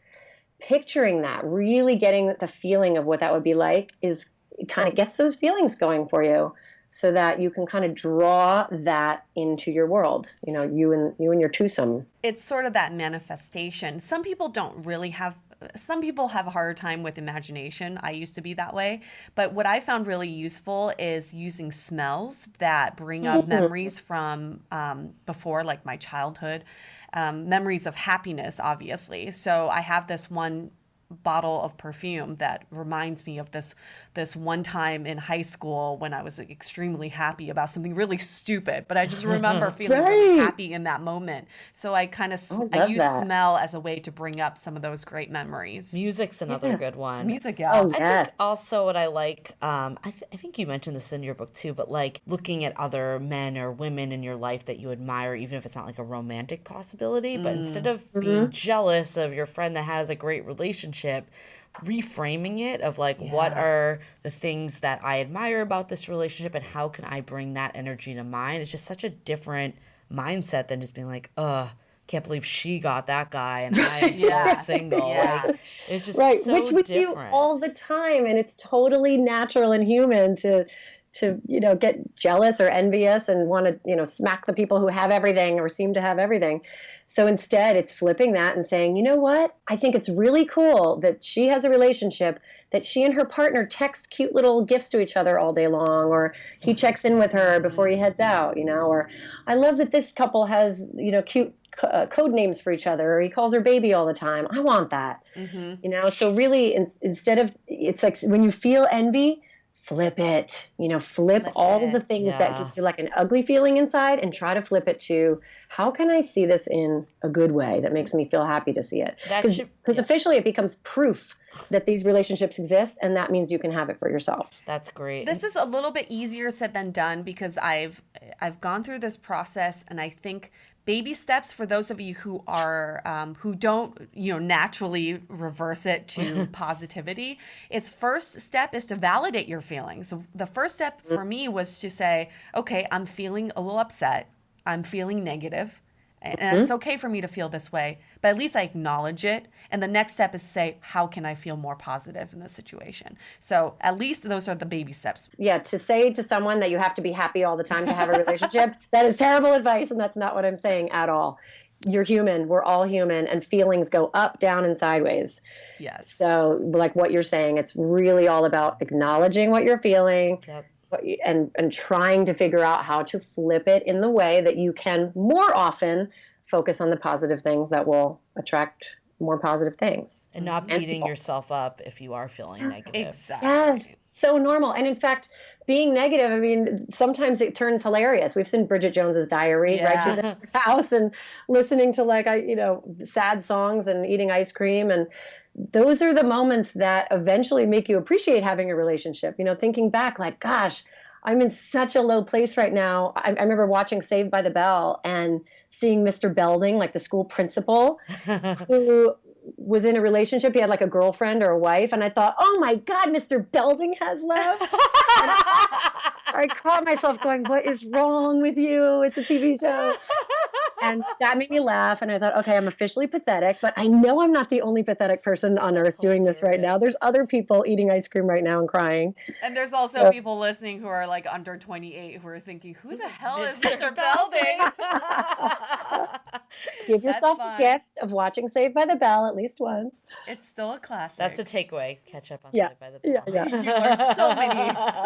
Picturing that, really getting the feeling of what that would be like it kind of gets those feelings going for you. So that you can kind of draw that into your world, you and your twosome. It's sort of that manifestation. Some people have a harder time with imagination. I used to be that way. But what I found really useful is using smells that bring up memories from before, like my childhood, memories of happiness, obviously. So I have this one bottle of perfume that reminds me of this one time in high school when I was extremely happy about something really stupid, but I just remember feeling really happy in that moment. So I kind of I use smell as a way to bring up some of those great memories. Music's another good one. Music, yeah. Oh, I yes. think also what I like, I think you mentioned this in your book too, but like looking at other men or women in your life that you admire, even if it's not like a romantic possibility, but instead of being jealous of your friend that has a great relationship, reframing it of like, what are the things that I admire about this relationship and how can I bring that energy to mine? It's just such a different mindset than just being like, can't believe she got that guy and I am still single. Like, it's just so which we different. do all the time, and it's totally natural and human to to, get jealous or envious and want to, smack the people who have everything or seem to have everything. So instead, it's flipping that and saying, you know what? I think it's really cool that she has a relationship that she and her partner text cute little gifts to each other all day long, or he checks in with her before he heads out, or I love that this couple has, cute code names for each other, or he calls her baby all the time. I want that, so really instead of, it's like when you feel envy, flip it, flip all the things that give you like an ugly feeling inside and try to flip it to, how can I see this in a good way that makes me feel happy to see it? Because officially it becomes proof that these relationships exist, and that means you can have it for yourself. That's great. This is a little bit easier said than done because I've gone through this process, and I think baby steps for those of you who are who don't naturally reverse it to positivity is first step is to validate your feelings. So the first step for me was to say, okay, I'm feeling a little upset. I'm feeling negative. And it's okay for me to feel this way, but at least I acknowledge it. And the next step is to say, how can I feel more positive in this situation? So at least those are the baby steps. Yeah, to say to someone that you have to be happy all the time to have a relationship, that is terrible advice, and that's not what I'm saying at all. You're human. We're all human, and feelings go up, down, and sideways. Yes. So like what you're saying, it's really all about acknowledging what you're feeling. Yep. And trying to figure out how to flip it in the way that you can more often focus on the positive things that will attract more positive things. And not beating yourself up if you are feeling negative. Exactly. Yes, so normal. And in fact, being negative, I mean, sometimes it turns hilarious. We've seen Bridget Jones's Diary, right? She's in her house and listening to sad songs and eating ice cream, and those are the moments that eventually make you appreciate having a relationship. Thinking back like, gosh, I'm in such a low place right now. I remember watching Saved by the Bell and seeing Mr. Belding, like the school principal, who was in a relationship. He had like a girlfriend or a wife. And I thought, oh my God, Mr. Belding has love. I caught myself going, what is wrong with you? It's a TV show. And that made me laugh. And I thought, okay, I'm officially pathetic, but I know I'm not the only pathetic person on earth doing this right now. There's other people eating ice cream right now and crying. And there's also people listening who are like under 28 who are thinking, who the hell is Mr. Belding? Give yourself a gift of watching Saved by the Bell at least once. It's still a classic. That's a takeaway. Catch up on Saved by the Bell. Yeah. You learn so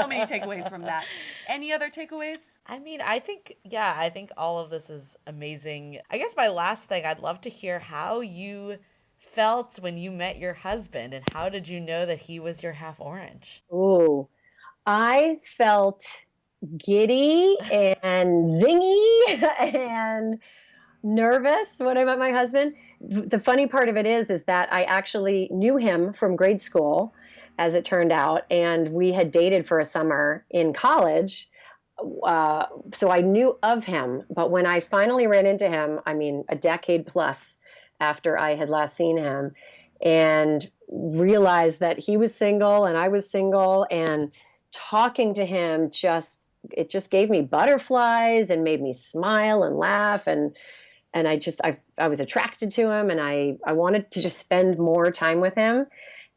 many takeaways from that. Any other takeaways? I mean, I think all of this is amazing. I guess my last thing, I'd love to hear how you felt when you met your husband, and how did you know that he was your half orange? Ooh, I felt giddy and zingy and nervous when I met my husband. The funny part of it is that I actually knew him from grade school, as it turned out, and we had dated for a summer in college. So I knew of him, but when I finally ran into him, I mean, a decade plus after I had last seen him, and realized that he was single and I was single, and talking to him it just gave me butterflies and made me smile and laugh. And I was attracted to him, and I wanted to just spend more time with him.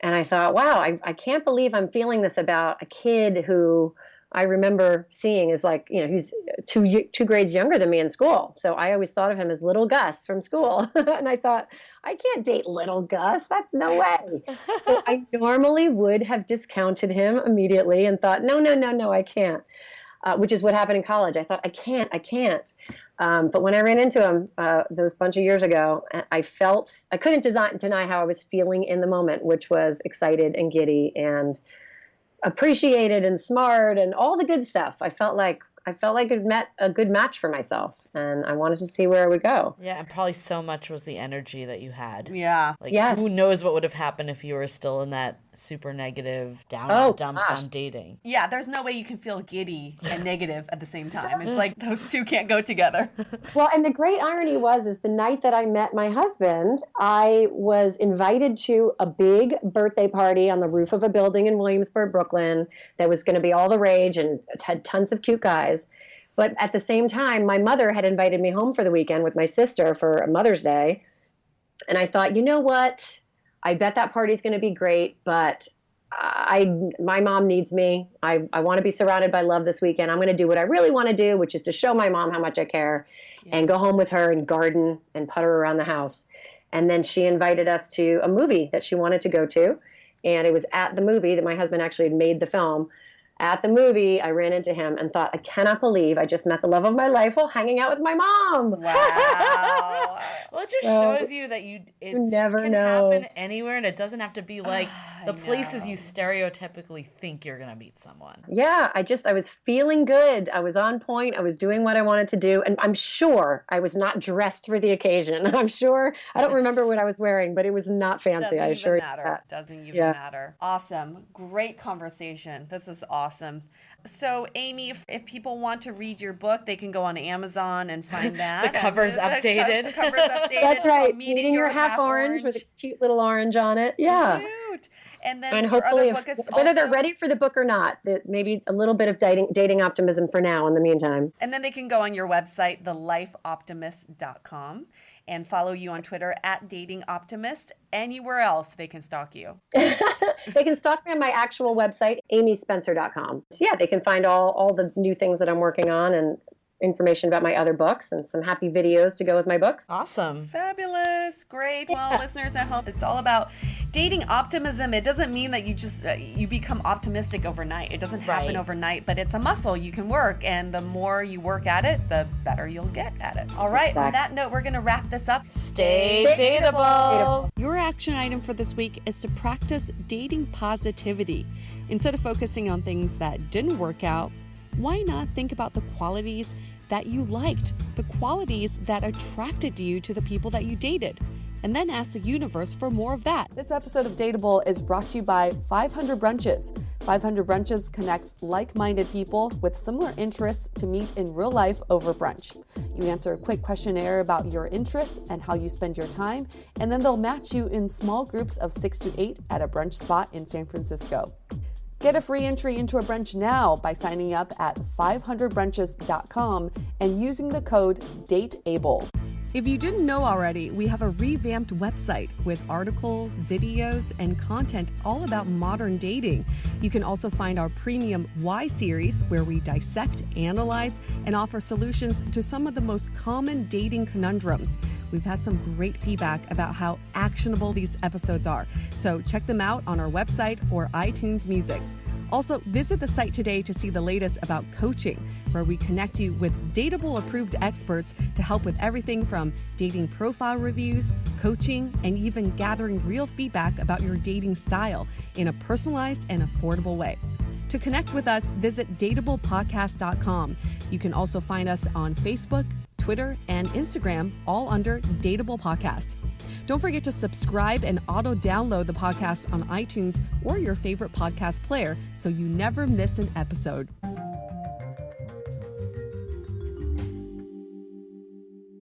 And I thought, wow, I can't believe I'm feeling this about a kid who I remember seeing is like, he's two grades younger than me in school. So I always thought of him as little Gus from school. And I thought, I can't date little Gus. That's no way. So I normally would have discounted him immediately and thought, no, I can't. Which is what happened in college. I thought, I can't. But when I ran into him those bunch of years ago, I couldn't deny how I was feeling in the moment, which was excited and giddy and appreciated and smart and all the good stuff. I felt like it met a good match for myself, and I wanted to see where it would go. Yeah, and probably so much was the energy that you had. Yeah. Like, yes. Who knows what would have happened if you were still in that super negative down in the dumps on dating. Yeah, there's no way you can feel giddy and negative at the same time. It's like those two can't go together. Well, and the great irony is the night that I met my husband, I was invited to a big birthday party on the roof of a building in Williamsburg, Brooklyn, that was going to be all the rage and had tons of cute guys. But at the same time, my mother had invited me home for the weekend with my sister for Mother's Day. And I thought, you know what? I bet that party's going to be great, but my mom needs me. I want to be surrounded by love this weekend. I'm going to do what I really want to do, which is to show my mom how much I care and go home with her and garden and putter around the house. And then she invited us to a movie that she wanted to go to. And it was at the movie that my husband actually had made the film. At the movie, I ran into him and thought, I cannot believe I just met the love of my life while hanging out with my mom. Wow. Well, it just shows you that it never can know. happen anywhere, and it doesn't have to be like the places you stereotypically think you're going to meet someone. Yeah, I was feeling good. I was on point. I was doing what I wanted to do. And I'm sure I was not dressed for the occasion. I'm sure, I don't remember what I was wearing, but it was not fancy. I assure you that. Doesn't even matter. Awesome. Great conversation. This is awesome. So, Amy, if people want to read your book, they can go on Amazon and find that. The cover's updated. The cover's updated. That's right. Meeting Your half orange with a cute little orange on it. Yeah. Cute. And then And your hopefully, other book is whether they're ready for the book or not, that maybe a little bit of dating optimism for now in the meantime. And then they can go on your website, thelifeoptimist.com, and follow you on Twitter @datingoptimist. Anywhere else they can stalk you. They can stalk me on my actual website, amyspencer.com. So yeah, they can find all the new things that I'm working on and information about my other books and some happy videos to go with my books. Awesome. Fabulous. Great. Well, listeners at home, it's all about dating optimism. It doesn't mean that you just you become optimistic overnight. It doesn't happen overnight, but it's a muscle you can work, and the more you work at it, the better you'll get at it. All right. On that note, we're going to wrap this up. Stay dateable. Your action item for this week is to practice dating positivity. Instead of focusing on things that didn't work out, why not think about the qualities that you liked, the qualities that attracted you to the people that you dated, and then ask the universe for more of that. This episode of Dateable is brought to you by 500 Brunches. 500 Brunches connects like-minded people with similar interests to meet in real life over brunch. You answer a quick questionnaire about your interests and how you spend your time, and then they'll match you in small groups of 6 to 8 at a brunch spot in San Francisco. Get a free entry into a brunch now by signing up at 500brunches.com and using the code DATEABLE. If you didn't know already, we have a revamped website with articles, videos, and content all about modern dating. You can also find our premium Why series, where we dissect, analyze, and offer solutions to some of the most common dating conundrums. We've had some great feedback about how actionable these episodes are, so check them out on our website or iTunes Music. Also, visit the site today to see the latest about coaching, where we connect you with Dateable approved experts to help with everything from dating profile reviews, coaching, and even gathering real feedback about your dating style in a personalized and affordable way. To connect with us, visit dateablepodcast.com. You can also find us on Facebook, Twitter, and Instagram, all under Dateable Podcast. Don't forget to subscribe and auto-download the podcast on iTunes or your favorite podcast player so you never miss an episode.